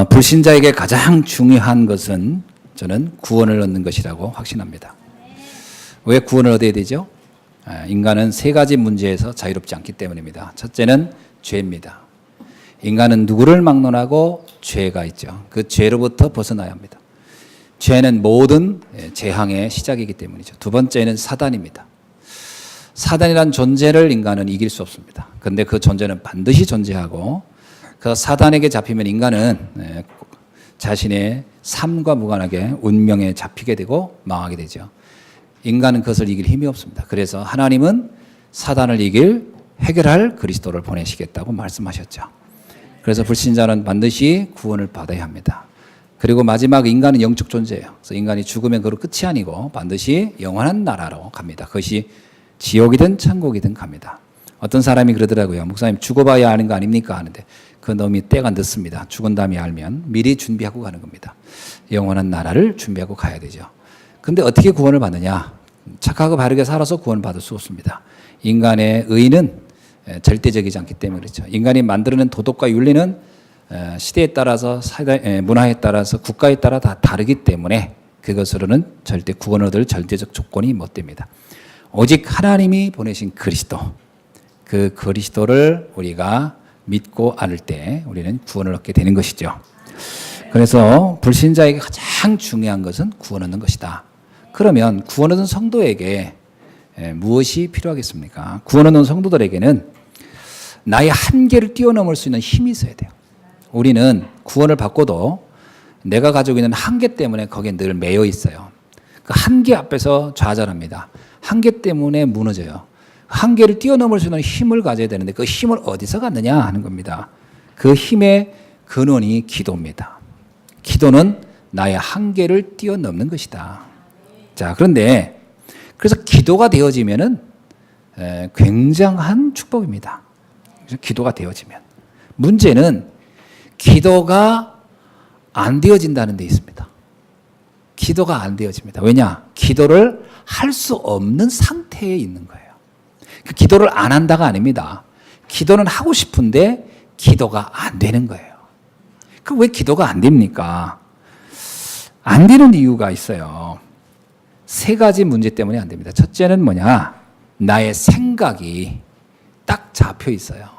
불신자에게 가장 중요한 것은 저는 구원을 얻는 것이라고 확신합니다. 왜 구원을 얻어야 되죠? 인간은 세 가지 문제에서 자유롭지 않기 때문입니다. 첫째는 죄입니다. 인간은 누구를 막론하고 죄가 있죠. 그 죄로부터 벗어나야 합니다. 죄는 모든 재앙의 시작이기 때문이죠. 두 번째는 사단입니다. 사단이란 존재를 인간은 이길 수 없습니다. 그런데 그 존재는 반드시 존재하고 그 사단에게 잡히면 인간은 자신의 삶과 무관하게 운명에 잡히게 되고 망하게 되죠. 인간은 그것을 이길 힘이 없습니다. 그래서 하나님은 사단을 해결할 그리스도를 보내시겠다고 말씀하셨죠. 그래서 불신자는 반드시 구원을 받아야 합니다. 그리고 마지막 인간은 영적 존재예요. 그래서 인간이 죽으면 그로 끝이 아니고 반드시 영원한 나라로 갑니다. 그것이 지옥이든 천국이든 갑니다. 어떤 사람이 그러더라고요. 목사님 죽어봐야 아는 거 아닙니까? 하는데 그 놈이 때가 늦습니다. 죽은 다음에 알면 미리 준비하고 가는 겁니다. 영원한 나라를 준비하고 가야 되죠. 근데 어떻게 구원을 받느냐? 착하고 바르게 살아서 구원을 받을 수 없습니다. 인간의 의는 절대적이지 않기 때문에 그렇죠. 인간이 만들어낸 도덕과 윤리는 시대에 따라서 문화에 따라서 국가에 따라 다 다르기 때문에 그것으로는 절대 구원을 얻을 절대적 조건이 못 됩니다. 오직 하나님이 보내신 그리스도, 그 그리스도를 우리가 믿고 알을 때 우리는 구원을 얻게 되는 것이죠. 그래서 불신자에게 가장 중요한 것은 구원 얻는 것이다. 그러면 구원 얻은 성도에게 무엇이 필요하겠습니까? 구원 얻는 성도들에게는 나의 한계를 뛰어넘을 수 있는 힘이 있어야 돼요. 우리는 구원을 받고도 내가 가지고 있는 한계 때문에 거기에 늘 매여 있어요. 그 한계 앞에서 좌절합니다. 한계 때문에 무너져요. 한계를 뛰어넘을 수 있는 힘을 가져야 되는데 그 힘을 어디서 갖느냐 하는 겁니다. 그 힘의 근원이 기도입니다. 기도는 나의 한계를 뛰어넘는 것이다. 자, 그런데 그래서 기도가 되어지면은 굉장한 축복입니다. 그래서 기도가 되어지면 문제는 기도가 안 되어진다는 데 있습니다. 기도가 안 되어집니다. 왜냐? 기도를 할 수 없는 상태에 있는 거예요. 그 기도를 안 한다가 아닙니다. 기도는 하고 싶은데 기도가 안 되는 거예요. 그럼 왜 기도가 안 됩니까? 안 되는 이유가 있어요. 세 가지 문제 때문에 안 됩니다. 첫째는 뭐냐? 나의 생각이 딱 잡혀 있어요.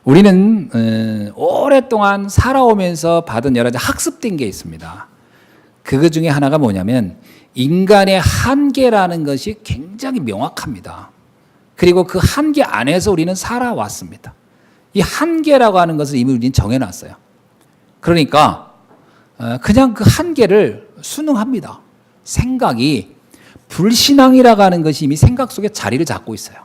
우리는 오랫동안 살아오면서 받은 여러 가지 학습된 게 있습니다. 그거 중에 하나가 뭐냐면 인간의 한계라는 것이 굉장히 명확합니다. 그리고 그 한계 안에서 우리는 살아왔습니다. 이 한계라고 하는 것을 이미 우리는 정해놨어요. 그러니까 그냥 그 한계를 순응합니다. 생각이 불신앙이라고 하는 것이 이미 생각 속에 자리를 잡고 있어요.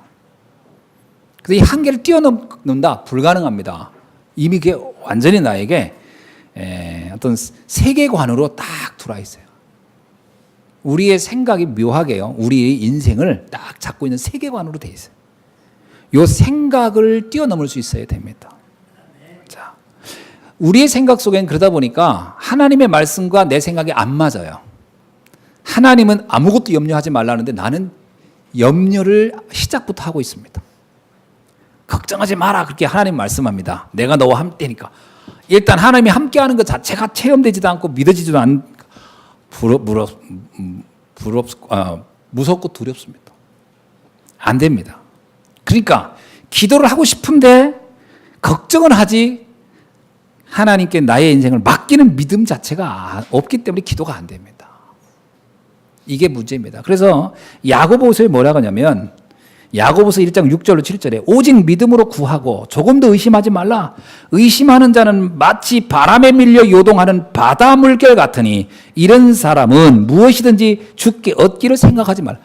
그래서 이 한계를 뛰어넘는다 불가능합니다. 이미 그게 완전히 나에게 어떤 세계관으로 딱 들어와 있어요. 우리의 생각이 묘하게요. 우리의 인생을 딱 잡고 있는 세계관으로 되어 있어요. 이 생각을 뛰어넘을 수 있어야 됩니다. 자, 우리의 생각 속엔 그러다 보니까 하나님의 말씀과 내 생각이 안 맞아요. 하나님은 아무것도 염려하지 말라는데 나는 염려를 시작부터 하고 있습니다. 걱정하지 마라 그렇게 하나님 말씀합니다. 내가 너와 함께니까. 일단 하나님이 함께하는 것 자체가 체험되지도 않고 믿어지지도 않고 무섭고 두렵습니다. 안 됩니다. 그러니까 기도를 하고 싶은데 걱정을 하지 하나님께 나의 인생을 맡기는 믿음 자체가 없기 때문에 기도가 안 됩니다. 이게 문제입니다. 그래서 야고보서에 뭐라고 하냐면 야고보서 1장 6절로 7절에 오직 믿음으로 구하고 조금도 의심하지 말라. 의심하는 자는 마치 바람에 밀려 요동하는 바다 물결 같으니 이런 사람은 무엇이든지 죽게 얻기를 생각하지 말라.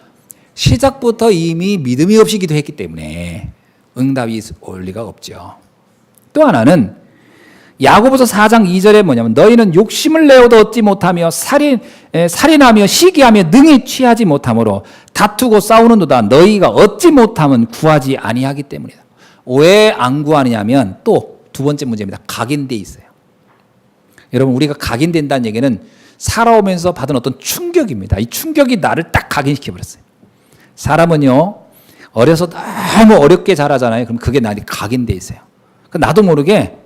시작부터 이미 믿음이 없이 기도했기 때문에 응답이 올 리가 없죠. 또 하나는 야고보서 4장 2절에 뭐냐면 너희는 욕심을 내어도 얻지 못하며 살인하며 시기하며 능히 취하지 못하므로 다투고 싸우는도다 너희가 얻지 못하면 구하지 아니하기 때문이다. 왜 안 구하느냐면 또 두 번째 문제입니다. 각인돼 있어요. 여러분 우리가 각인된다는 얘기는 살아오면서 받은 어떤 충격입니다. 이 충격이 나를 딱 각인시켜버렸어요. 사람은요 어려서 너무 어렵게 자라잖아요. 그럼 그게 나한테 각인돼 있어요. 나도 모르게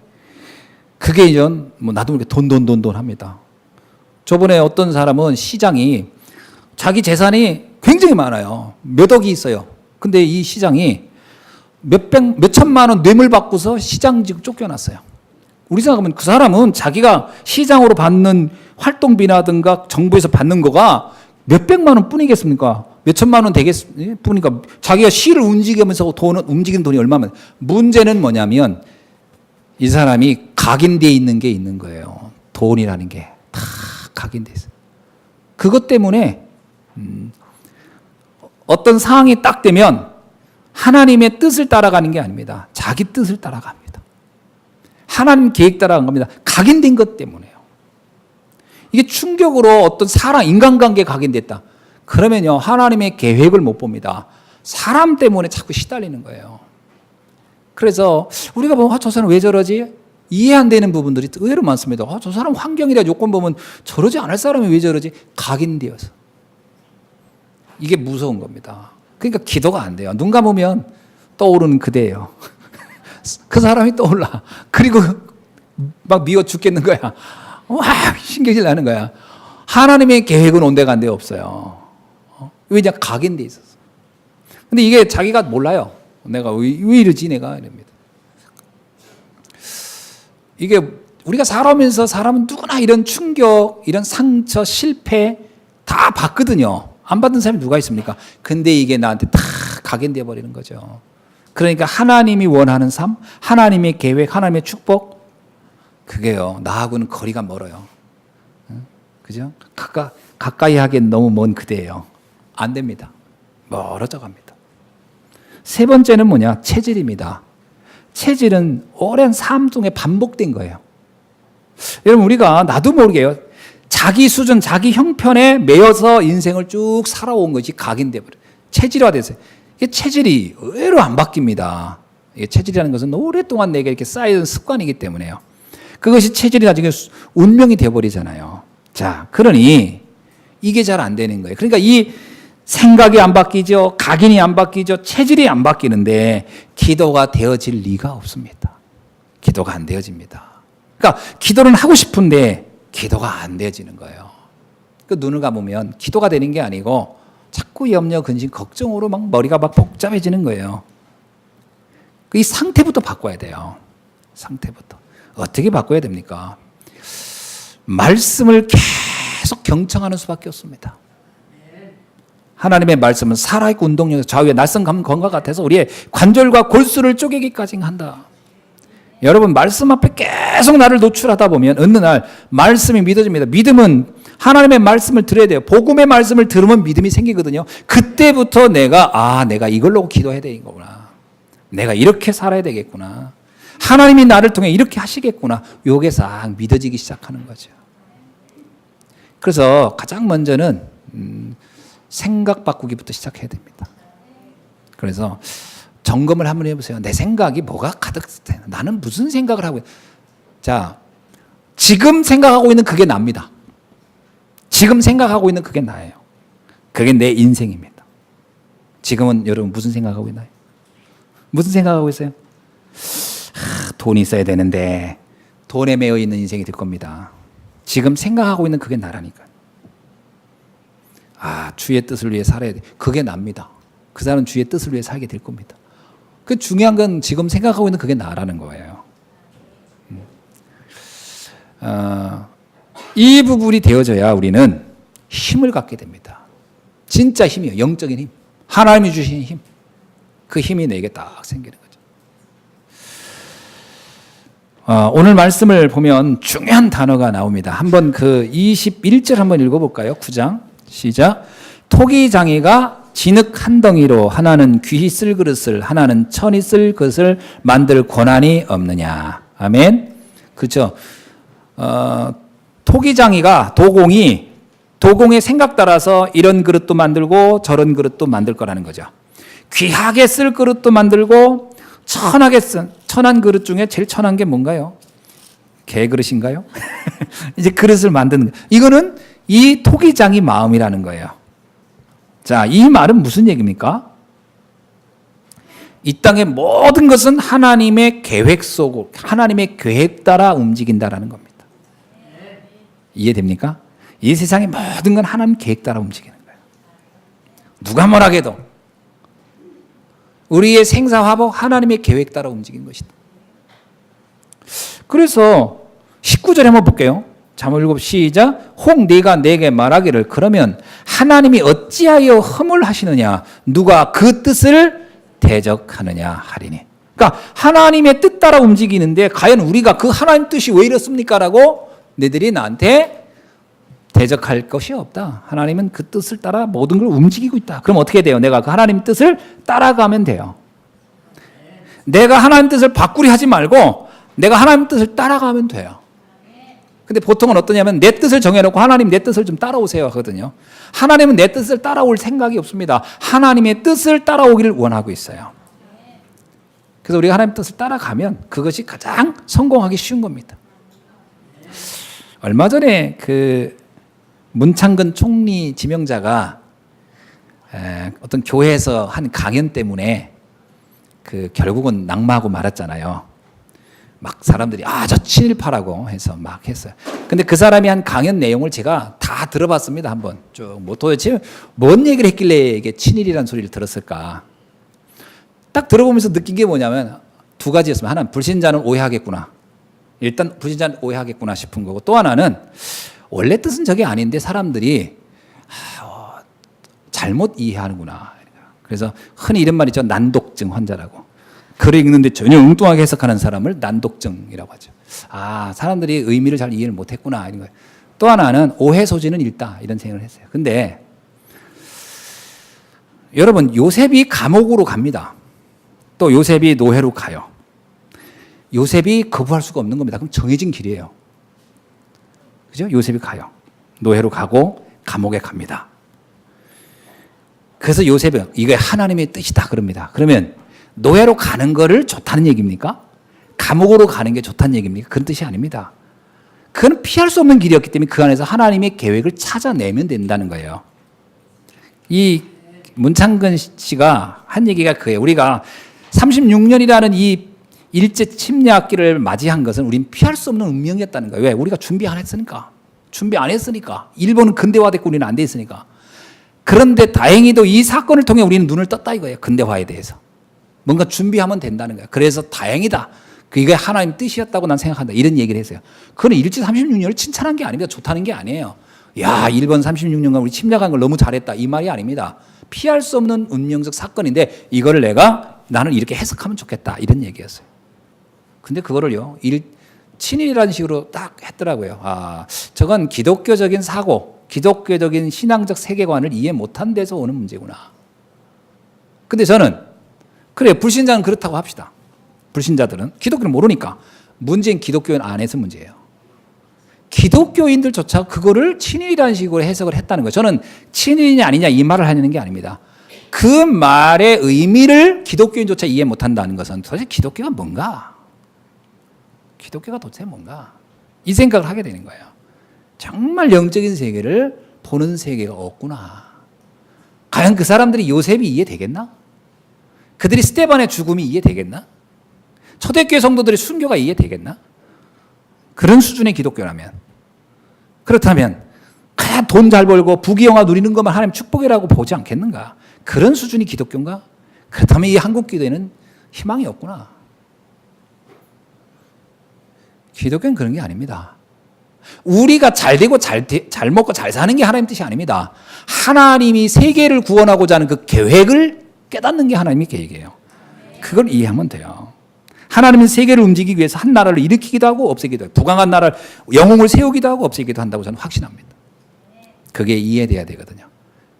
그게 이제 뭐 나도 모르게 돈 합니다. 저번에 어떤 사람은 시장이 자기 재산이 굉장히 많아요. 몇 억이 있어요. 근데 이 시장이 몇 천만 원 뇌물 받고서 시장직 쫓겨났어요. 우리 생각하면 그 사람은 자기가 시장으로 받는 활동비라든가 정부에서 받는 거가 몇백만 원 뿐이겠습니까? 몇천만 원 되겠습니까? 자기가 시를 움직이면서 움직이는 돈이 얼마면. 문제는 뭐냐면 이 사람이 각인되어 있는 게 있는 거예요. 돈이라는 게 다 각인되어 있어요. 그것 때문에 어떤 상황이 딱 되면 하나님의 뜻을 따라가는 게 아닙니다. 자기 뜻을 따라갑니다. 하나님 계획 따라간 겁니다. 각인된 것 때문에요. 이게 충격으로 어떤 사람, 인간관계에 각인됐다. 그러면요, 하나님의 계획을 못 봅니다. 사람 때문에 자꾸 시달리는 거예요. 그래서 우리가 보면 저 사람 왜 저러지? 이해 안 되는 부분들이 의외로 많습니다. 저 사람 환경이라 요건 보면 저러지 않을 사람이 왜 저러지? 각인되어서. 이게 무서운 겁니다. 그러니까 기도가 안 돼요. 눈 감으면 떠오르는 그대예요. 그 사람이 떠올라. 그리고 막 미워 죽겠는 거야. 와, 신경질 나는 거야. 하나님의 계획은 온데간데 없어요. 왜냐? 각인돼 있었어. 근데 이게 자기가 몰라요. 내가 왜 이러지 내가 이럽니다. 이게 우리가 살아오면서 사람은 누구나 이런 충격, 이런 상처, 실패 다 받거든요. 안 받은 사람이 누가 있습니까? 근데 이게 나한테 다 각인되어 버리는 거죠. 그러니까 하나님이 원하는 삶, 하나님의 계획, 하나님의 축복, 그게요, 나하고는 거리가 멀어요. 그죠? 가까이 하기엔 너무 먼 그대예요. 안 됩니다. 멀어져 갑니다. 세 번째는 뭐냐? 체질입니다. 체질은 오랜 삶 중에 반복된 거예요. 여러분, 우리가 나도 모르게요. 자기 수준, 자기 형편에 매여서 인생을 쭉 살아온 것이 각인돼 버려요. 체질화돼서요. 이게 체질이 의외로 안 바뀝니다. 이게 체질이라는 것은 오랫동안 내게 이렇게 쌓여온 습관이기 때문에요. 그것이 체질이 나중에 운명이 되어버리잖아요. 자, 그러니 이게 잘 안 되는 거예요. 그러니까 이 생각이 안 바뀌죠. 각인이 안 바뀌죠. 체질이 안 바뀌는데 기도가 되어질 리가 없습니다. 기도가 안 되어집니다. 그러니까 기도는 하고 싶은데 기도가 안 되어지는 거예요. 그 눈을 감으면 기도가 되는 게 아니고 자꾸 염려, 근심, 걱정으로 막 머리가 막 복잡해지는 거예요. 이 상태부터 바꿔야 돼요. 상태부터. 어떻게 바꿔야 됩니까? 말씀을 계속 경청하는 수밖에 없습니다. 하나님의 말씀은 살아있고 운동력에서 좌우에 날선 검과 같아서 우리의 관절과 골수를 쪼개기까지 한다. 여러분, 말씀 앞에 계속 나를 노출하다 보면 어느 날 말씀이 믿어집니다. 믿음은 하나님의 말씀을 들어야 돼요. 복음의 말씀을 들으면 믿음이 생기거든요. 그때부터 내가 이걸로 기도해야 되는 거구나. 내가 이렇게 살아야 되겠구나. 하나님이 나를 통해 이렇게 하시겠구나. 요게 싹 믿어지기 시작하는 거죠. 그래서 가장 먼저는 생각 바꾸기부터 시작해야 됩니다. 그래서 점검을 한번 해보세요. 내 생각이 뭐가 가득해? 나는 무슨 생각을 하고 있나? 자, 지금 생각하고 있는 그게 납니다. 지금 생각하고 있는 그게 나예요. 그게 내 인생입니다. 지금은 여러분 무슨 생각하고 있나요? 무슨 생각하고 있어요? 돈이 있어야 되는데 돈에 매여 있는 인생이 될 겁니다. 지금 생각하고 있는 그게 나라니까요. 주의 뜻을 위해 살아야 돼. 그게 납니다. 그 사람은 주의 뜻을 위해 살게 될 겁니다. 그 중요한 건 지금 생각하고 있는 그게 나라는 거예요. 이 부분이 되어져야 우리는 힘을 갖게 됩니다. 진짜 힘이에요. 영적인 힘. 하나님이 주신 힘. 그 힘이 내게 딱 생기는 거죠. 오늘 말씀을 보면 중요한 단어가 나옵니다. 한번 그 21절 한번 읽어볼까요? 9장 시작. 토기장이가 진흙 한 덩이로 하나는 귀히 쓸 그릇을 하나는 천이 쓸 그릇을 만들 권한이 없느냐. 아멘. 그렇죠. 토기장이가 도공의 생각 따라서 이런 그릇도 만들고 저런 그릇도 만들 거라는 거죠. 귀하게 쓸 그릇도 만들고 천한 그릇 중에 제일 천한 게 뭔가요? 개 그릇인가요? 이제 그릇을 만드는 거예요. 이거는 이 토기장이 마음이라는 거예요. 자, 이 말은 무슨 얘기입니까? 이 땅의 모든 것은 하나님의 계획 속으로, 하나님의 계획 따라 움직인다라는 겁니다. 이해됩니까? 이 세상의 모든 건 하나님 계획 따라 움직이는 거예요. 누가 뭐라 해도 우리의 생사화복 하나님의 계획 따라 움직이는 것이다. 그래서 19절에 한번 볼게요. 잠언 7 시작. 혹 네가 내게 말하기를 그러면 하나님이 어찌하여 흠을 하시느냐 누가 그 뜻을 대적하느냐 하리니. 그러니까 하나님의 뜻 따라 움직이는데 과연 우리가 그 하나님 뜻이 왜 이렇습니까? 라고 너희들이 나한테 대적할 것이 없다. 하나님은 그 뜻을 따라 모든 걸 움직이고 있다. 그럼 어떻게 돼요? 내가 그 하나님 뜻을 따라가면 돼요. 내가 하나님 뜻을 바꾸려 하지 말고 내가 하나님 뜻을 따라가면 돼요. 근데 보통은 어떠냐면 내 뜻을 정해놓고 하나님 내 뜻을 좀 따라오세요 하거든요. 하나님은 내 뜻을 따라올 생각이 없습니다. 하나님의 뜻을 따라오기를 원하고 있어요. 그래서 우리가 하나님 뜻을 따라가면 그것이 가장 성공하기 쉬운 겁니다. 얼마 전에 그 문창근 총리 지명자가 어떤 교회에서 한 강연 때문에 그 결국은 낙마하고 말았잖아요. 막 사람들이 저 친일파라고 해서 막 했어요. 근데 그 사람이 한 강연 내용을 제가 다 들어봤습니다. 한번 쭉 뭐 도대체 뭔 얘기를 했길래 이게 친일이라는 소리를 들었을까. 딱 들어보면서 느낀 게 뭐냐면 두 가지였습니다. 하나는 불신자는 오해하겠구나. 일단 불신자는 오해하겠구나 싶은 거고, 또 하나는 원래 뜻은 저게 아닌데 사람들이 잘못 이해하는구나. 그래서 흔히 이런 말이죠. 난독증 환자라고. 글을 읽는데 전혀 엉뚱하게 해석하는 사람을 난독증이라고 하죠. 사람들이 의미를 잘 이해를 못했구나. 이런 거예요. 또 하나는 오해 소지는 있다. 이런 생각을 했어요. 근데 여러분, 요셉이 감옥으로 갑니다. 또 요셉이 노예로 가요. 요셉이 거부할 수가 없는 겁니다. 그럼 정해진 길이에요. 그죠? 요셉이 가요. 노예로 가고 감옥에 갑니다. 그래서 요셉이 이게 하나님의 뜻이다 그럽니다. 그러면 노예로 가는 거를 좋다는 얘기입니까? 감옥으로 가는 게 좋다는 얘기입니까? 그런 뜻이 아닙니다. 그건 피할 수 없는 길이었기 때문에 그 안에서 하나님의 계획을 찾아내면 된다는 거예요. 이 문창근 씨가 한 얘기가 그예요. 우리가 36년이라는 이 일제 침략기를 맞이한 것은 우린 피할 수 없는 운명이었다는 거예요. 왜? 우리가 준비 안 했으니까. 준비 안 했으니까. 일본은 근대화됐고 우리는 안 돼 있으니까. 그런데 다행히도 이 사건을 통해 우리는 눈을 떴다 이거예요. 근대화에 대해서. 뭔가 준비하면 된다는 거예요. 그래서 다행이다. 그게 하나님 뜻이었다고 난 생각한다. 이런 얘기를 했어요. 그건 일제 36년을 칭찬한 게 아닙니다. 좋다는 게 아니에요. 야, 일본 36년간 우리 침략한 걸 너무 잘했다. 이 말이 아닙니다. 피할 수 없는 운명적 사건인데 이거를 나는 이렇게 해석하면 좋겠다. 이런 얘기였어요. 근데 그거를요, 친일이라는 식으로 딱 했더라고요. 저건 기독교적인 사고, 기독교적인 신앙적 세계관을 이해 못한 데서 오는 문제구나. 근데 저는 그래요. 불신자는 그렇다고 합시다. 불신자들은. 기독교를 모르니까. 문제는 기독교인 안에서 문제예요. 기독교인들조차 그거를 친일이라는 식으로 해석을 했다는 거예요. 저는 친일이냐 아니냐 이 말을 하는 게 아닙니다. 그 말의 의미를 기독교인조차 이해 못한다는 것은 도대체 기독교가 뭔가? 기독교가 도대체 뭔가? 이 생각을 하게 되는 거예요. 정말 영적인 세계를 보는 세계가 없구나. 과연 그 사람들이 요셉이 이해되겠나? 그들이 스데반의 죽음이 이해되겠나? 초대교회 성도들의 순교가 이해되겠나? 그런 수준의 기독교라면, 그렇다면 그냥 돈 잘 벌고 부귀영화 누리는 것만 하나님 축복이라고 보지 않겠는가? 그런 수준이 기독교인가? 그렇다면 이 한국 기도에는 희망이 없구나. 기독교는 그런 게 아닙니다. 우리가 잘 되고 잘 먹고 잘 사는 게 하나님 뜻이 아닙니다. 하나님이 세계를 구원하고자 하는 그 계획을 깨닫는 게 하나님의 계획이에요. 그걸 이해하면 돼요. 하나님은 세계를 움직이기 위해서 한 나라를 일으키기도 하고 없애기도 하고 부강한 나라를 영웅을 세우기도 하고 없애기도 한다고 저는 확신합니다. 그게 이해돼야 되거든요.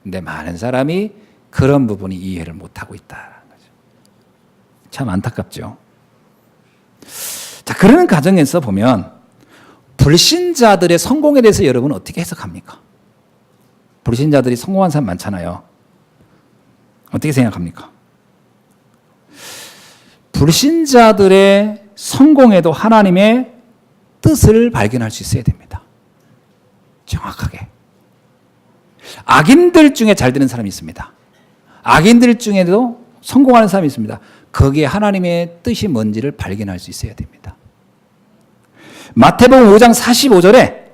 근데 많은 사람이 그런 부분이 이해를 못하고 있다는 거죠. 참 안타깝죠. 자, 그러는 과정에서 보면 불신자들의 성공에 대해서 여러분 어떻게 해석합니까? 불신자들이 성공한 사람 많잖아요. 어떻게 생각합니까? 불신자들의 성공에도 하나님의 뜻을 발견할 수 있어야 됩니다. 정확하게. 악인들 중에 잘 되는 사람이 있습니다. 악인들 중에도 성공하는 사람이 있습니다. 거기에 하나님의 뜻이 뭔지를 발견할 수 있어야 됩니다. 마태복음 5장 45절에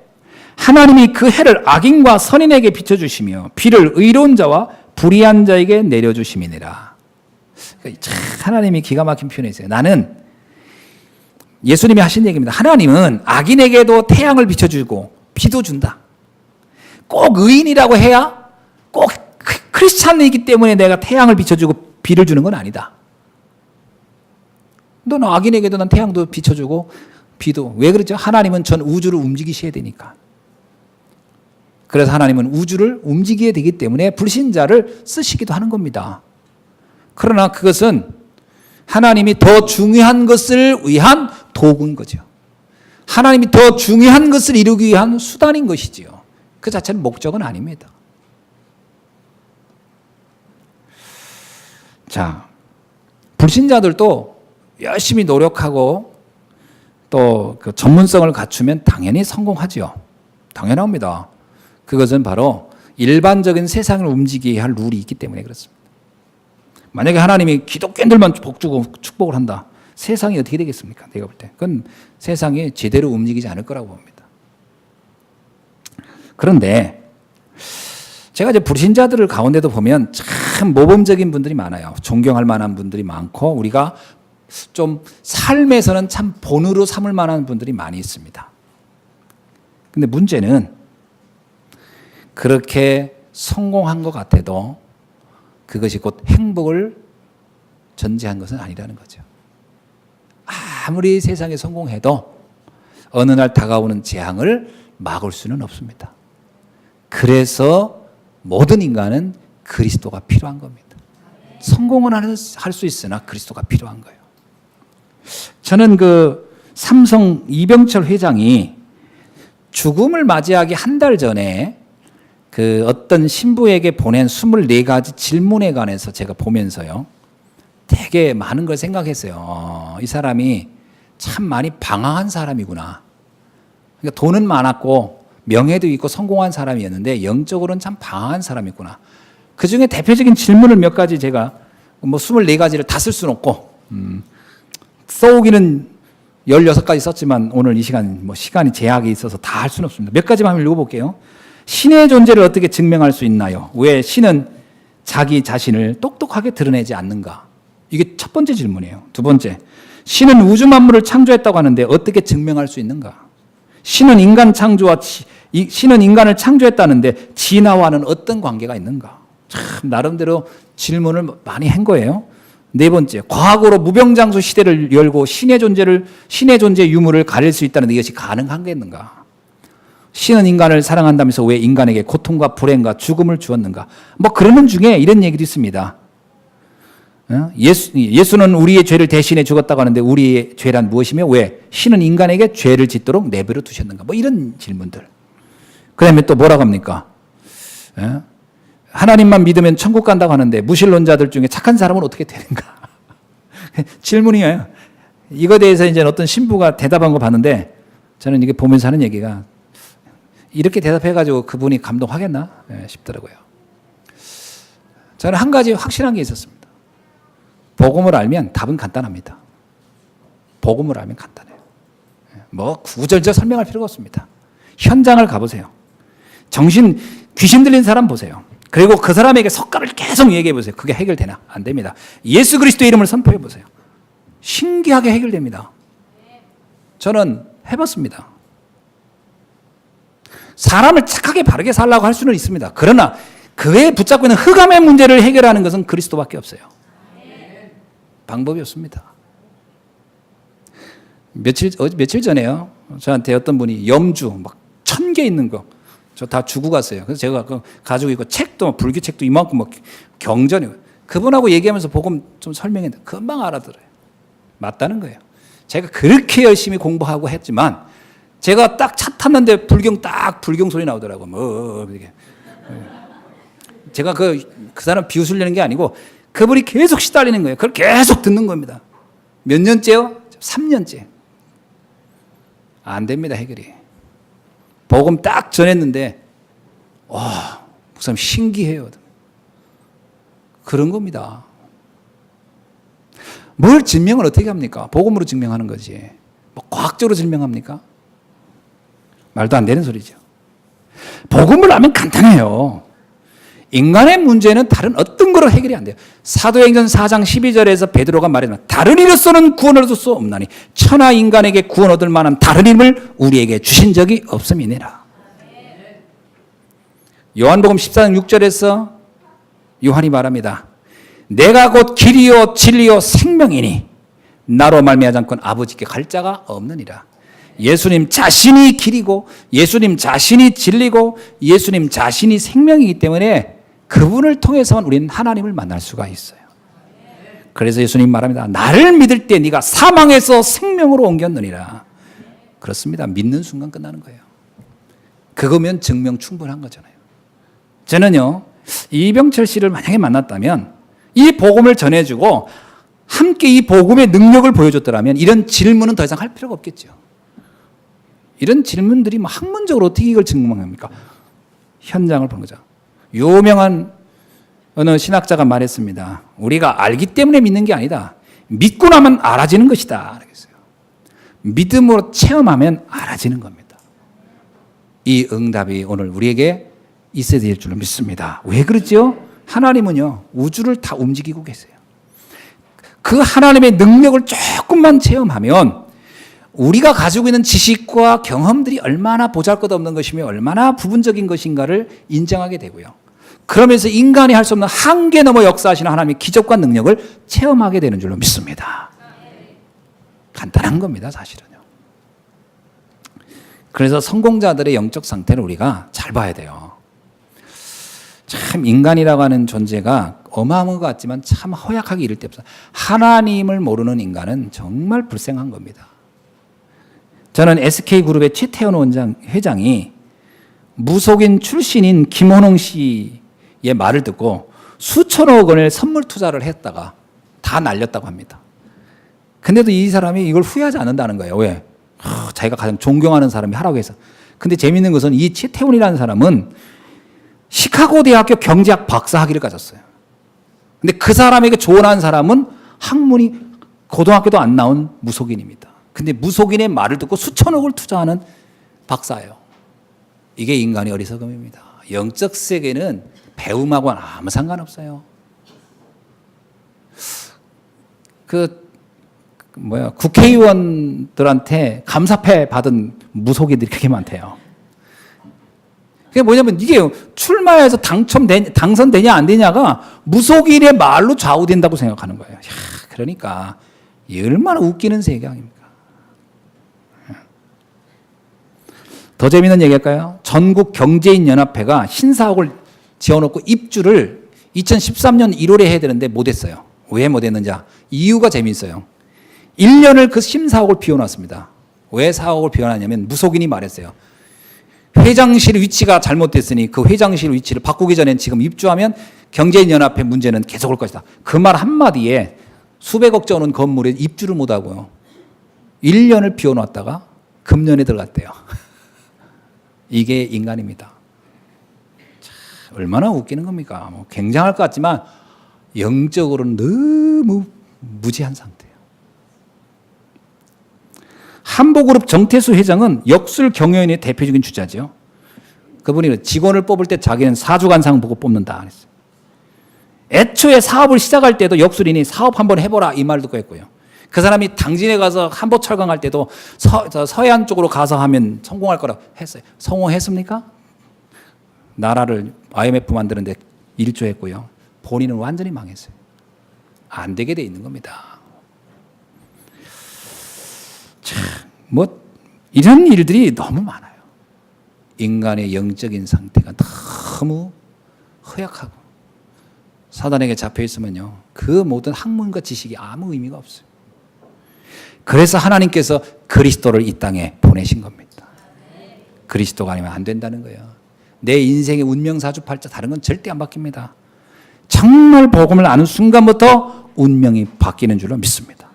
하나님이 그 해를 악인과 선인에게 비춰주시며 비를 의로운 자와 불의한 자에게 내려주심이니라. 하나님이 기가 막힌 표현이세요. 나는 예수님이 하신 얘기입니다. 하나님은 악인에게도 태양을 비춰주고 비도 준다. 꼭 의인이라고 해야 꼭 크리스찬이기 때문에 내가 태양을 비춰주고 비를 주는 건 아니다. 너는 악인에게도 난 태양도 비춰주고 비도. 왜 그러죠? 하나님은 전 우주를 움직이셔야 되니까. 그래서 하나님은 우주를 움직여야 되기 때문에 불신자를 쓰시기도 하는 겁니다. 그러나 그것은 하나님이 더 중요한 것을 위한 도구인 거죠. 하나님이 더 중요한 것을 이루기 위한 수단인 것이지요. 그 자체는 목적은 아닙니다. 자, 불신자들도 열심히 노력하고 또 그 전문성을 갖추면 당연히 성공하지요. 당연합니다. 그것은 바로 일반적인 세상을 움직이게 할 룰이 있기 때문에 그렇습니다. 만약에 하나님이 기독교인들만 복 주고 축복을 한다. 세상이 어떻게 되겠습니까? 내가 볼 때. 그건 세상이 제대로 움직이지 않을 거라고 봅니다. 그런데 제가 이제 불신자들을 가운데도 보면 참 모범적인 분들이 많아요. 존경할 만한 분들이 많고 우리가 좀 삶에서는 참 본으로 삼을 만한 분들이 많이 있습니다. 근데 문제는 그렇게 성공한 것 같아도 그것이 곧 행복을 전제한 것은 아니라는 거죠. 아무리 세상에 성공해도 어느 날 다가오는 재앙을 막을 수는 없습니다. 그래서 모든 인간은 그리스도가 필요한 겁니다. 성공은 할 수 있으나 그리스도가 필요한 거예요. 저는 그 삼성 이병철 회장이 죽음을 맞이하기 한 달 전에 그 어떤 신부에게 보낸 24가지 질문에 관해서 제가 보면서요. 되게 많은 걸 생각했어요. 이 사람이 참 많이 방황한 사람이구나. 그러니까 돈은 많았고 명예도 있고 성공한 사람이었는데 영적으로는 참 방황한 사람이구나. 그 중에 대표적인 질문을 몇 가지 제가 뭐 24가지를 다 쓸 수는 없고 써오기는 16가지 썼지만 오늘 이 시간 뭐 시간이 제약이 있어서 다 할 수는 없습니다. 몇 가지만 한번 읽어볼게요. 신의 존재를 어떻게 증명할 수 있나요? 왜 신은 자기 자신을 똑똑하게 드러내지 않는가? 이게 첫 번째 질문이에요. 두 번째, 신은 우주 만물을 창조했다고 하는데 어떻게 증명할 수 있는가? 신은 인간을 창조했다는데 진화와는 어떤 관계가 있는가? 참 나름대로 질문을 많이 한 거예요. 네 번째, 과거로 무병장수 시대를 열고 신의 존재 유무를 가릴 수 있다는데 이것이 가능한 게 있는가? 신은 인간을 사랑한다면서 왜 인간에게 고통과 불행과 죽음을 주었는가? 뭐 그러는 중에 이런 얘기도 있습니다. 예수는 우리의 죄를 대신해 죽었다고 하는데 우리의 죄란 무엇이며 왜 신은 인간에게 죄를 짓도록 내버려 두셨는가? 뭐 이런 질문들. 그 다음에 또 뭐라고 합니까? 하나님만 믿으면 천국 간다고 하는데 무신론자들 중에 착한 사람은 어떻게 되는가? 질문이에요. 이거에 대해서 이제 어떤 신부가 대답한 거 봤는데 저는 이게 보면서 하는 얘기가 이렇게 대답해가지고 그분이 감동하겠나 싶더라고요. 저는 한 가지 확실한 게 있었습니다. 복음을 알면 답은 간단합니다. 복음을 알면 간단해요. 뭐 구구절절 설명할 필요가 없습니다. 현장을 가보세요. 귀신 들린 사람 보세요. 그리고 그 사람에게 석가를 계속 얘기해 보세요. 그게 해결되나? 안 됩니다. 예수 그리스도의 이름을 선포해 보세요. 신기하게 해결됩니다. 저는 해봤습니다. 사람을 착하게 바르게 살라고 할 수는 있습니다. 그러나 그에 붙잡고 있는 흑암의 문제를 해결하는 것은 그리스도밖에 없어요. 방법이 없습니다. 며칠 전에요. 저한테 어떤 분이 염주 막 1000개 있는 거 저 다 주고 갔어요. 그래서 제가 가지고 있고 책도 불교 책도 이만큼 막 경전이 그분하고 얘기하면서 복음 좀 설명했는데 금방 알아들어요. 맞다는 거예요. 제가 그렇게 열심히 공부하고 했지만 제가 딱 차 탔는데 불경 소리 나오더라고. 뭐 이게 제가 그 사람 비웃으려는 게 아니고 그분이 계속 시달리는 거예요. 그걸 계속 듣는 겁니다. 몇 년째요? 3년째. 안 됩니다, 해결이. 복음 딱 전했는데, 목사님 신기해요. 그런 겁니다. 뭘 증명을 어떻게 합니까? 복음으로 증명하는 거지. 뭐 과학적으로 증명합니까? 말도 안 되는 소리죠. 복음을 알면 간단해요. 인간의 문제는 다른 어떤 거로 해결이 안 돼요. 사도행전 4장 12절에서 베드로가 말했지만 다른 이로서는 구원을 얻을 수 없나니 천하 인간에게 구원 얻을 만한 다른 힘을 우리에게 주신 적이 없음이니라. 요한복음 14장 6절에서 요한이 말합니다. 내가 곧 길이요 진리요 생명이니 나로 말미암지 않고는 아버지께 갈 자가 없느니라. 예수님 자신이 길이고 예수님 자신이 진리고 예수님 자신이 생명이기 때문에 그분을 통해서만 우리는 하나님을 만날 수가 있어요. 그래서 예수님 말합니다. 나를 믿을 때 네가 사망에서 생명으로 옮겼느니라. 그렇습니다. 믿는 순간 끝나는 거예요. 그거면 증명 충분한 거잖아요. 저는요, 이병철 씨를 만약에 만났다면 이 복음을 전해주고 함께 이 복음의 능력을 보여줬더라면 이런 질문은 더 이상 할 필요가 없겠죠. 이런 질문들이 뭐 학문적으로 어떻게 이걸 증명합니까? 현장을 보는 거죠. 유명한 어느 신학자가 말했습니다. 우리가 알기 때문에 믿는 게 아니다. 믿고 나면 알아지는 것이다. 그랬어요. 믿음으로 체험하면 알아지는 겁니다. 이 응답이 오늘 우리에게 있어야 될 줄로 믿습니다. 왜 그렇죠? 하나님은요, 우주를 다 움직이고 계세요. 그 하나님의 능력을 조금만 체험하면 우리가 가지고 있는 지식과 경험들이 얼마나 보잘것없는 것이며 얼마나 부분적인 것인가를 인정하게 되고요. 그러면서 인간이 할 수 없는 한계 넘어 역사하시는 하나님의 기적과 능력을 체험하게 되는 줄로 믿습니다. 간단한 겁니다, 사실은요. 그래서 성공자들의 영적 상태를 우리가 잘 봐야 돼요. 참 인간이라고 하는 존재가 어마어마한 것 같지만 참 허약하게 이를 데 없어요. 하나님을 모르는 인간은 정말 불쌍한 겁니다. 저는 SK그룹의 최태원 회장이 무속인 출신인 김원홍 씨의 말을 듣고 수천억 원의 선물 투자를 했다가 다 날렸다고 합니다. 근데도 이 사람이 이걸 후회하지 않는다는 거예요. 왜? 자기가 가장 존경하는 사람이 하라고 해서. 근데 재미있는 것은 이 최태원이라는 사람은 시카고 대학교 경제학 박사 학위를 가졌어요. 근데 그 사람에게 조언한 사람은 학문이 고등학교도 안 나온 무속인입니다. 근데 무속인의 말을 듣고 수천억을 투자하는 박사예요. 이게 인간의 어리석음입니다. 영적 세계는 배움하고는 아무 상관없어요. 국회의원들한테 감사패 받은 무속인들이 그렇게 많대요. 그게 뭐냐면 이게 출마해서 당선되냐 안 되냐가 무속인의 말로 좌우된다고 생각하는 거예요. 그러니까 얼마나 웃기는 세상입니까? 더 재미있는 얘기할까요? 전국경제인연합회가 신사옥을 지어놓고 입주를 2013년 1월에 해야 되는데 못했어요. 왜 못했는지 이유가 재미있어요. 1년을 그 심사옥을 비워놨습니다. 왜 사옥을 비워놨냐면 무속인이 말했어요. 회장실 위치가 잘못됐으니 그 회장실 위치를 바꾸기 전에 지금 입주하면 경제인연합회 문제는 계속 올 것이다. 그 말 한마디에 수백억 전 원 건물에 입주를 못하고요. 1년을 비워놨다가 금년에 들어갔대요. 이게 인간입니다. 참, 얼마나 웃기는 겁니까? 뭐 굉장할 것 같지만 영적으로는 너무 무지한 상태예요. 한보그룹 정태수 회장은 역술 경영인의 대표적인 주자죠. 그분이 직원을 뽑을 때 자기는 사주간상 보고 뽑는다 그랬어요. 애초에 사업을 시작할 때도 역술인이 사업 한번 해보라 이 말 듣고 했고요. 그 사람이 당진에 가서 한보 철강할 때도 서해안 쪽으로 가서 하면 성공할 거라고 했어요. 성공했습니까? 나라를 IMF 만드는데 일조했고요. 본인은 완전히 망했어요. 안 되게 돼 있는 겁니다. 참, 이런 일들이 너무 많아요. 인간의 영적인 상태가 너무 허약하고 사단에게 잡혀 있으면요, 그 모든 학문과 지식이 아무 의미가 없어요. 그래서 하나님께서 그리스도를 이 땅에 보내신 겁니다. 그리스도가 아니면 안 된다는 거예요. 내 인생의 운명 사주팔자 다른 건 절대 안 바뀝니다. 정말 복음을 아는 순간부터 운명이 바뀌는 줄로 믿습니다.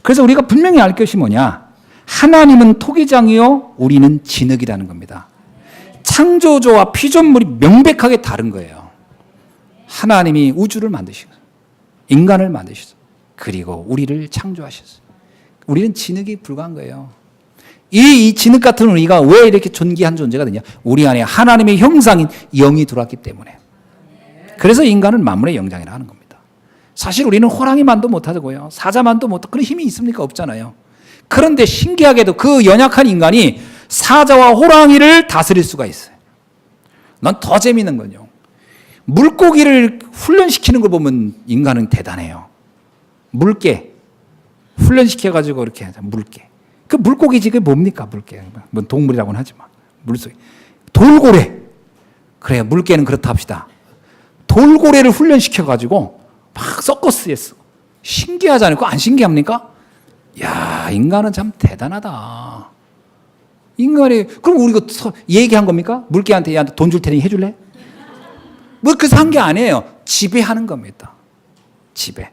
그래서 우리가 분명히 알 것이 뭐냐? 하나님은 토기장이요, 우리는 진흙이라는 겁니다. 창조주와 피조물이 명백하게 다른 거예요. 하나님이 우주를 만드시고 인간을 만드셨어요. 그리고 우리를 창조하셨어요. 우리는 진흙이 불과한 거예요. 이 진흙 같은 우리가 왜 이렇게 존귀한 존재가 되냐? 우리 안에 하나님의 형상인 영이 들어왔기 때문에. 그래서 인간은 만물의 영장이라 하는 겁니다. 사실 우리는 호랑이만도 못하고요, 사자만도 못하고 그런 힘이 있습니까? 없잖아요. 그런데 신기하게도 그 연약한 인간이 사자와 호랑이를 다스릴 수가 있어요. 난 더 재미있는 건요, 물고기를 훈련시키는 걸 보면 인간은 대단해요. 물개 훈련시켜가지고 이렇게 하자. 물개. 그 물고기지 그게 뭡니까? 물개. 뭐 동물이라고는 하지만 물속에 돌고래. 그래, 물개는 그렇다 합시다. 돌고래를 훈련시켜가지고 막 서커스했어. 신기하잖아요. 그거 안 신기합니까? 야, 인간은 참 대단하다. 인간이, 그럼 우리가 얘기한 겁니까? 물개한테 야, 돈 줄 테니 해줄래? 뭐 그래서 한 게 아니에요. 지배하는 겁니다. 지배.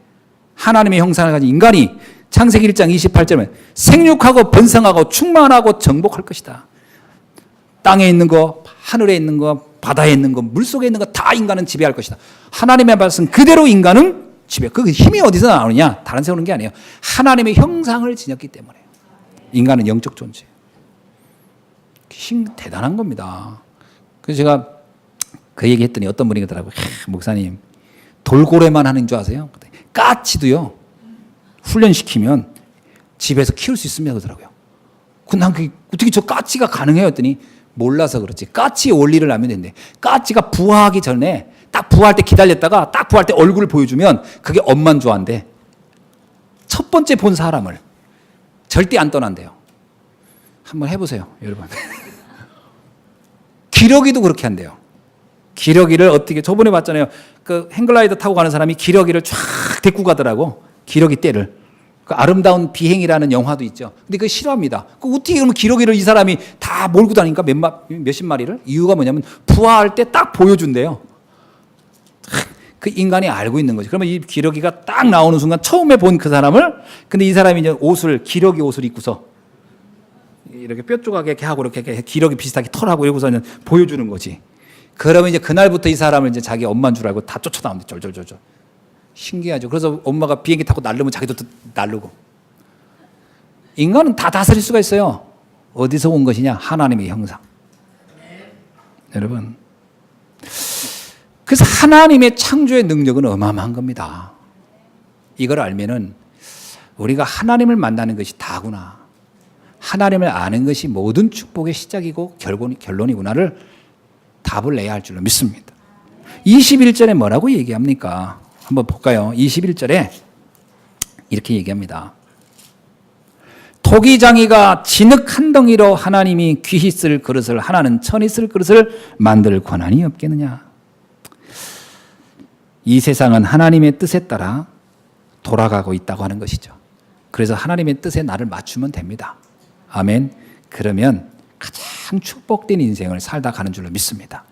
하나님의 형상을 가진 인간이 창세기 1장 28절에 생육하고 번성하고 충만하고 정복할 것이다. 땅에 있는 거, 하늘에 있는 거, 바다에 있는 거, 물속에 있는 거 다 인간은 지배할 것이다. 하나님의 말씀 그대로 인간은 지배. 그 힘이 어디서 나오느냐? 다른 세우는 게 아니에요. 하나님의 형상을 지녔기 때문에. 인간은 영적 존재예요. 대단한 겁니다. 그래서 제가 그 얘기 했더니 어떤 분이 그러더라고요. 목사님, 돌고래만 하는 줄 아세요? 까치도요, 훈련시키면 집에서 키울 수 있습니다. 그러더라고요. 난 어떻게 저 까치가 가능해요? 했더니 몰라서 그렇지. 까치의 원리를 알면 되는데, 까치가 부화하기 전에 딱 부화할 때 기다렸다가 딱 부화할 때 얼굴을 보여주면 그게 엄만 좋아한대. 첫 번째 본 사람을 절대 안 떠난대요. 한번 해보세요, 여러분. 기러기도 그렇게 한대요. 기러기를 어떻게, 저번에 봤잖아요. 그 행글라이더 타고 가는 사람이 기러기를 쫙 데리고 가더라고. 기러기 떼를. 그 아름다운 비행이라는 영화도 있죠. 근데 그거 싫어합니다. 그 어떻게 그러면 기러기를 이 사람이 다 몰고 다니니까 몇십 마리를? 이유가 뭐냐면 부화할 때 딱 보여준대요. 그 인간이 알고 있는 거지. 그러면 이 기러기가 딱 나오는 순간 처음에 본 그 사람을, 근데 이 사람이 이제 기러기 옷을 입고서 이렇게 뼈 조각에 이렇게 하고 이렇게 기러기 비슷하게 털하고 이러고서는 보여주는 거지. 그러면 이제 그날부터 이 사람을 이제 자기 엄마인 줄 알고 다 쫓아나옵니다. 쫄쫄쫄쫄. 신기하죠. 그래서 엄마가 비행기 타고 날르면 자기도 날르고. 인간은 다 다스릴 수가 있어요. 어디서 온 것이냐? 하나님의 형상. 여러분, 그래서 하나님의 창조의 능력은 어마어마한 겁니다. 이걸 알면은 우리가 하나님을 만나는 것이 다구나, 하나님을 아는 것이 모든 축복의 시작이고 결론이구나를 답을 내야 할 줄로 믿습니다. 21절에 뭐라고 얘기합니까? 한번 볼까요? 21절에 이렇게 얘기합니다. 토기장이가 진흙 한 덩이로 하나님이 귀히 쓸 그릇을, 하나는 천이 쓸 그릇을 만들 권한이 없겠느냐. 이 세상은 하나님의 뜻에 따라 돌아가고 있다고 하는 것이죠. 그래서 하나님의 뜻에 나를 맞추면 됩니다. 아멘. 그러면 가장 축복된 인생을 살다 가는 줄로 믿습니다.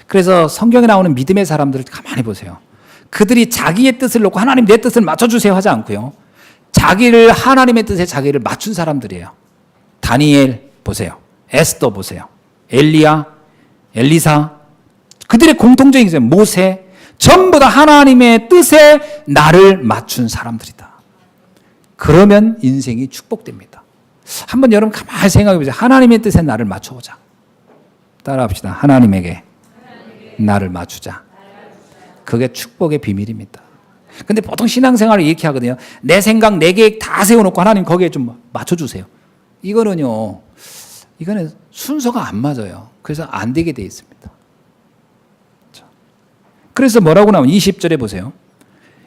그래서 성경에 나오는 믿음의 사람들을 가만히 보세요. 그들이 자기의 뜻을 놓고 하나님 내 뜻을 맞춰주세요 하지 않고요, 자기를 하나님의 뜻에 자기를 맞춘 사람들이에요. 다니엘 보세요. 에스더 보세요. 엘리야, 엘리사. 그들의 공통적인 것은 모세. 전부 다 하나님의 뜻에 나를 맞춘 사람들이다. 그러면 인생이 축복됩니다. 한번 여러분 가만히 생각해 보세요. 하나님의 뜻에 나를 맞춰보자. 따라합시다. 하나님에게 나를 맞추자. 그게 축복의 비밀입니다. 근데 보통 신앙생활을 이렇게 하거든요. 내 생각, 내 계획 다 세워놓고 하나님 거기에 좀 맞춰주세요. 이거는 순서가 안 맞아요. 그래서 안 되게 돼 있습니다. 그래서 뭐라고 나오면 20절에 보세요.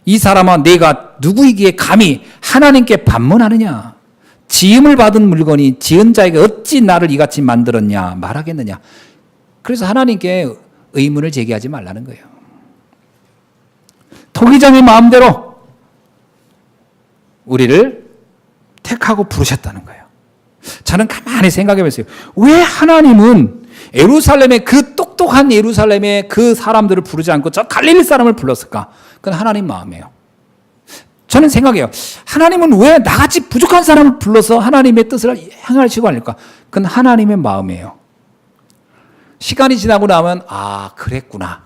이 사람아, 내가 누구이기에 감히 하나님께 반문하느냐. 지음을 받은 물건이 지은 자에게 어찌 나를 이같이 만들었냐 말하겠느냐. 그래서 하나님께 의문을 제기하지 말라는 거예요. 토기장의 마음대로 우리를 택하고 부르셨다는 거예요. 저는 가만히 생각해 보세요. 왜 하나님은 예루살렘의 그 똑똑한 예루살렘의 그 사람들을 부르지 않고 저 갈릴리 사람을 불렀을까? 그건 하나님 마음이에요. 저는 생각해요. 하나님은 왜 나같이 부족한 사람을 불러서 하나님의 뜻을 행하시고 하실까? 그건 하나님의 마음이에요. 시간이 지나고 나면 그랬구나.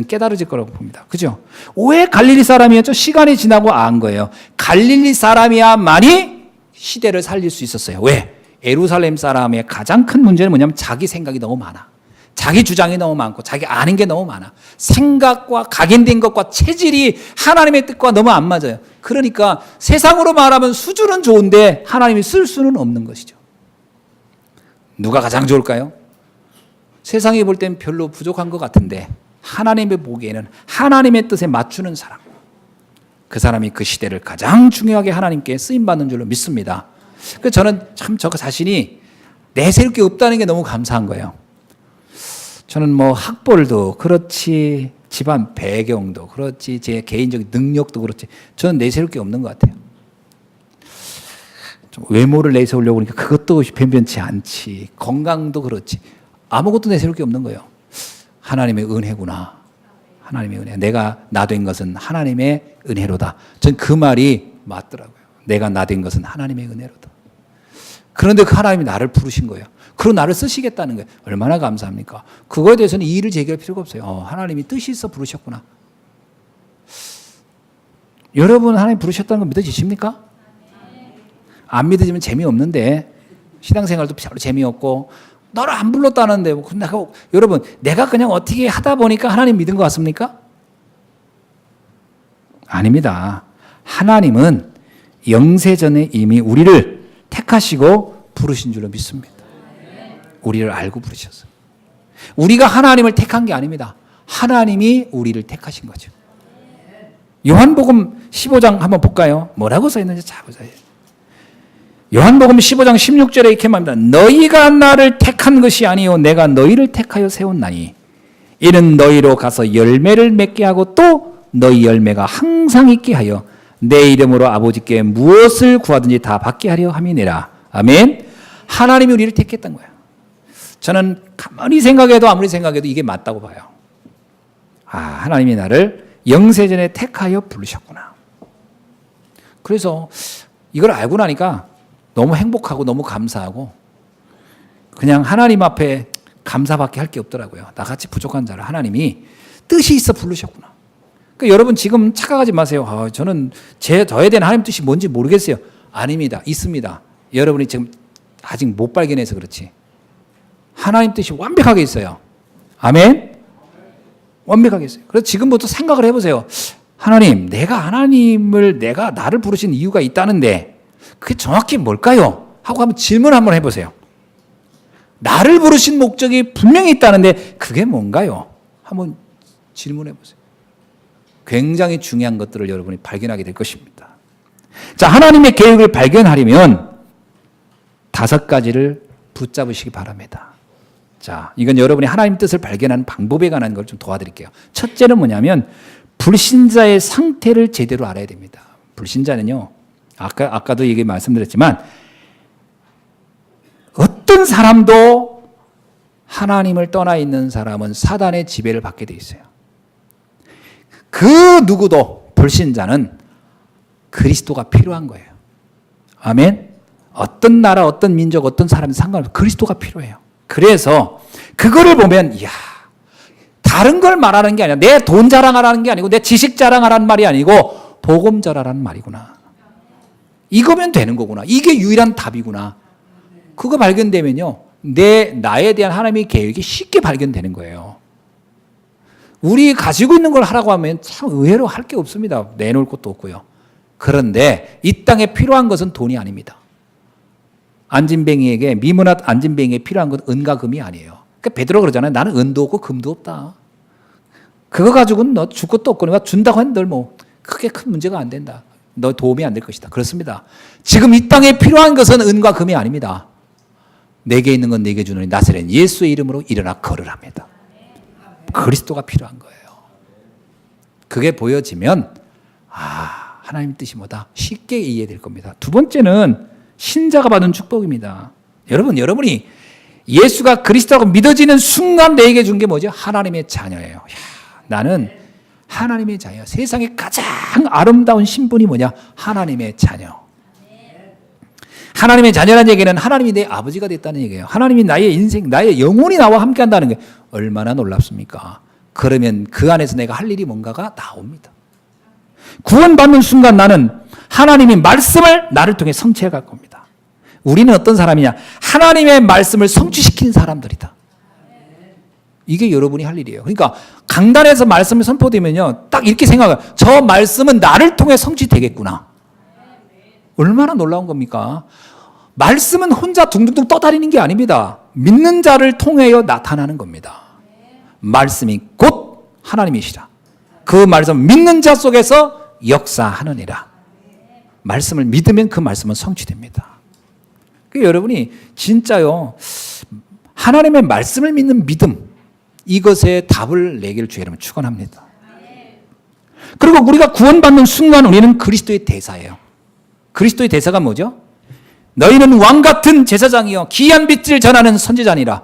저는 깨달아질 거라고 봅니다. 그죠? 왜 갈릴리 사람이었죠? 시간이 지나고 안 거예요. 갈릴리 사람이야만이 시대를 살릴 수 있었어요. 왜? 예루살렘 사람의 가장 큰 문제는 뭐냐면 자기 생각이 너무 많아. 자기 주장이 너무 많고 자기 아는 게 너무 많아. 생각과 각인된 것과 체질이 하나님의 뜻과 너무 안 맞아요. 그러니까 세상으로 말하면 수준은 좋은데 하나님이 쓸 수는 없는 것이죠. 누가 가장 좋을까요? 세상이 볼 땐 별로 부족한 것 같은데 하나님의 보기에는 하나님의 뜻에 맞추는 사람, 그 사람이 그 시대를 가장 중요하게 하나님께 쓰임받는 줄로 믿습니다. 그래서 저는 참 저 자신이 내세울 게 없다는 게 너무 감사한 거예요. 저는 뭐 학벌도 그렇지, 집안 배경도 그렇지, 제 개인적인 능력도 그렇지, 저는 내세울 게 없는 것 같아요. 좀 외모를 내세우려고 하니까 그것도 변변치 않지, 건강도 그렇지, 아무것도 내세울 게 없는 거예요. 하나님의 은혜구나. 하나님의 은혜. 내가 나 된 것은 하나님의 은혜로다. 전 그 말이 맞더라고요. 내가 나 된 것은 하나님의 은혜로다. 그런데 그 하나님이 나를 부르신 거예요. 그리고 나를 쓰시겠다는 거예요. 얼마나 감사합니까? 그거에 대해서는 이의를 제기할 필요가 없어요. 하나님이 뜻이 있어 부르셨구나. 여러분 하나님 부르셨다는 거 믿어지십니까? 안 믿어지면 재미없는데, 신앙생활도 별로 재미없고 너를 안 불렀다는데 여러분 내가 그냥 어떻게 하다 보니까 하나님 믿은 것 같습니까? 아닙니다. 하나님은 영세전에 이미 우리를 택하시고 부르신 줄로 믿습니다. 우리를 알고 부르셨어요. 우리가 하나님을 택한 게 아닙니다. 하나님이 우리를 택하신 거죠. 요한복음 15장 한번 볼까요? 뭐라고 써있는지 잘 보세요. 요한복음 15장 16절에 이렇게 말합니다. 너희가 나를 택한 것이 아니요 내가 너희를 택하여 세웠나니 이는 너희로 가서 열매를 맺게 하고 또 너희 열매가 항상 있게 하여 내 이름으로 아버지께 무엇을 구하든지 다 받게 하려 함이니라. 아멘. 하나님이 우리를 택했던 거예요. 저는 가만히 생각해도 아무리 생각해도 이게 맞다고 봐요. 하나님이 나를 영세전에 택하여 부르셨구나. 그래서 이걸 알고 나니까 너무 행복하고 너무 감사하고 그냥 하나님 앞에 감사밖에 할 게 없더라고요. 나같이 부족한 자를 하나님이 뜻이 있어 부르셨구나. 그러니까 여러분 지금 착각하지 마세요. 저는 저에 대한 하나님 뜻이 뭔지 모르겠어요. 아닙니다. 있습니다. 여러분이 지금 아직 못 발견해서 그렇지. 하나님 뜻이 완벽하게 있어요. 아멘? 완벽하게 있어요. 그래서 지금부터 생각을 해보세요. 하나님, 내가 나를 부르신 이유가 있다는데 그게 정확히 뭘까요? 하고 한번 질문 한번 해보세요. 나를 부르신 목적이 분명히 있다는데 그게 뭔가요? 한번 질문해 보세요. 굉장히 중요한 것들을 여러분이 발견하게 될 것입니다. 자, 하나님의 계획을 발견하려면 5가지를 붙잡으시기 바랍니다. 자, 이건 여러분이 하나님 뜻을 발견하는 방법에 관한 걸 좀 도와드릴게요. 첫째는 뭐냐면 불신자의 상태를 제대로 알아야 됩니다. 불신자는요, 아까도 얘기 말씀드렸지만 어떤 사람도 하나님을 떠나 있는 사람은 사단의 지배를 받게 돼 있어요. 그 누구도 불신자는 그리스도가 필요한 거예요. 아멘. 어떤 나라, 어떤 민족, 어떤 사람이 상관없이 그리스도가 필요해요. 그래서 그거를 보면 다른 걸 말하는 게 아니라 내 돈 자랑하라는 게 아니고 내 지식 자랑하라는 말이 아니고 복음 전하라는 말이구나. 이거면 되는 거구나. 이게 유일한 답이구나. 그거 발견되면요, 나에 대한 하나님의 계획이 쉽게 발견되는 거예요. 우리 가지고 있는 걸 하라고 하면 참 의외로 할 게 없습니다. 내놓을 것도 없고요. 그런데 이 땅에 필요한 것은 돈이 아닙니다. 안진뱅이에게, 미문학 안진뱅이에게 필요한 건 은과 금이 아니에요. 그러니까 베드로 그러잖아요. 나는 은도 없고 금도 없다. 그거 가지고는 너 줄 것도 없고 내가 준다고 했는데 뭐 크게 큰 문제가 안 된다. 너 도움이 안 될 것이다. 그렇습니다. 지금 이 땅에 필요한 것은 은과 금이 아닙니다. 내게 있는 건 내게 주노니 나사렛 예수의 이름으로 일어나 걸으랍니다. 그리스도가 필요한 거예요. 그게 보여지면 하나님 뜻이 뭐다 쉽게 이해될 겁니다. 두 번째는 신자가 받은 축복입니다. 여러분이 예수가 그리스도라고 믿어지는 순간 내게 준 게 뭐죠? 하나님의 자녀예요. 나는 하나님의 자녀. 세상에 가장 아름다운 신분이 뭐냐? 하나님의 자녀. 하나님의 자녀라는 얘기는 하나님이 내 아버지가 됐다는 얘기예요. 하나님이 나의 인생, 나의 영혼이 나와 함께 한다는 게 얼마나 놀랍습니까? 그러면 그 안에서 내가 할 일이 뭔가가 나옵니다. 구원받는 순간 나는 하나님이 말씀을 나를 통해 성취해 갈 겁니다. 우리는 어떤 사람이냐? 하나님의 말씀을 성취시키는 사람들이다. 이게 여러분이 할 일이에요. 그러니까 강단에서 말씀이 선포되면요, 딱 이렇게 생각해요. 저 말씀은 나를 통해 성취되겠구나. 얼마나 놀라운 겁니까? 말씀은 혼자 둥둥둥 떠다니는 게 아닙니다. 믿는 자를 통하여 나타나는 겁니다. 말씀이 곧 하나님이시라. 그 말씀 믿는 자 속에서 역사하느니라. 말씀을 믿으면 그 말씀은 성취됩니다. 그러니까 여러분이 진짜요, 하나님의 말씀을 믿는 믿음, 이것에 답을 내기를 주의 이름으로 축원합니다. 그리고 우리가 구원받는 순간 우리는 그리스도의 대사예요. 그리스도의 대사가 뭐죠? 너희는 왕같은 제사장이요 귀한 빛을 전하는 선지자니라.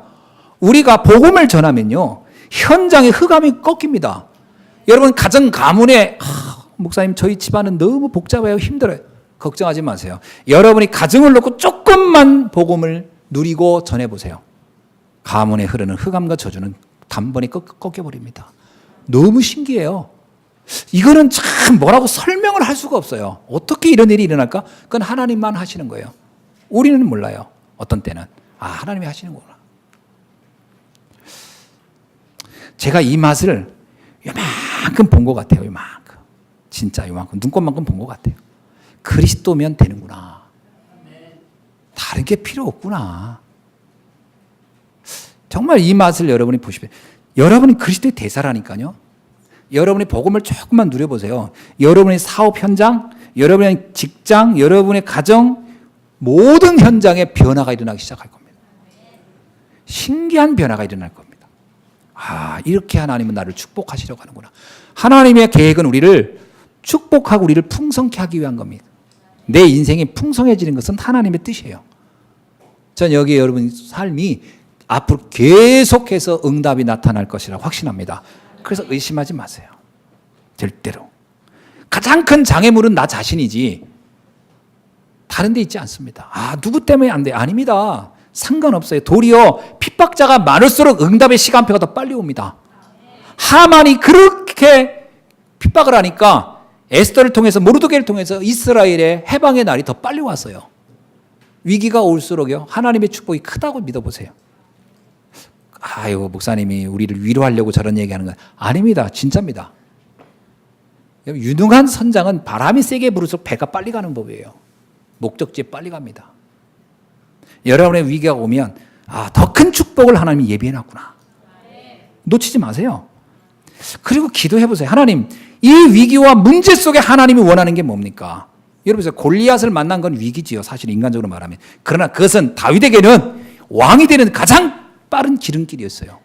우리가 복음을 전하면요 현장의 흑암이 꺾입니다. 여러분 가정 가문에 목사님 저희 집안은 너무 복잡해요, 힘들어요. 걱정하지 마세요. 여러분이 가정을 놓고 조금만 복음을 누리고 전해보세요. 가문에 흐르는 흑암과 저주는 단번에 꺾여버립니다. 너무 신기해요. 이거는 참 뭐라고 설명을 할 수가 없어요. 어떻게 이런 일이 일어날까? 그건 하나님만 하시는 거예요. 우리는 몰라요. 어떤 때는 하나님이 하시는 거구나. 제가 이 맛을 요만큼 본 것 같아요. 요만큼. 진짜 요만큼. 눈곱만큼 본 것 같아요. 그리스도면 되는구나. 다른 게 필요 없구나. 정말 이 맛을 여러분이 보시면, 여러분이 그리스도의 대사라니까요. 여러분이 복음을 조금만 누려보세요. 여러분의 사업 현장, 여러분의 직장, 여러분의 가정, 모든 현장에 변화가 일어나기 시작할 겁니다. 신기한 변화가 일어날 겁니다. 이렇게 하나님은 나를 축복하시려고 하는구나. 하나님의 계획은 우리를 축복하고 우리를 풍성케 하기 위한 겁니다. 내 인생이 풍성해지는 것은 하나님의 뜻이에요. 전 여기 여러분 삶이 앞으로 계속해서 응답이 나타날 것이라고 확신합니다. 그래서 의심하지 마세요. 절대로. 가장 큰 장애물은 나 자신이지 다른 데 있지 않습니다. 누구 때문에 안 돼? 아닙니다. 상관없어요. 도리어 핍박자가 많을수록 응답의 시간표가 더 빨리 옵니다. 하만이 그렇게 핍박을 하니까 에스더를 통해서, 모르드게를 통해서 이스라엘의 해방의 날이 더 빨리 왔어요. 위기가 올수록요 하나님의 축복이 크다고 믿어보세요. 목사님이 우리를 위로하려고 저런 얘기하는 건 아닙니다. 진짜입니다. 유능한 선장은 바람이 세게 불을수록 배가 빨리 가는 법이에요. 목적지에 빨리 갑니다. 여러분의 위기가 오면 더 큰 축복을 하나님이 예비해놨구나. 놓치지 마세요. 그리고 기도해 보세요. 하나님, 이 위기와 문제 속에 하나님이 원하는 게 뭡니까? 여러분, 골리앗을 만난 건 위기지요. 사실 인간적으로 말하면. 그러나 그것은 다윗에게는 왕이 되는 가장 빠른 지름길이었어요.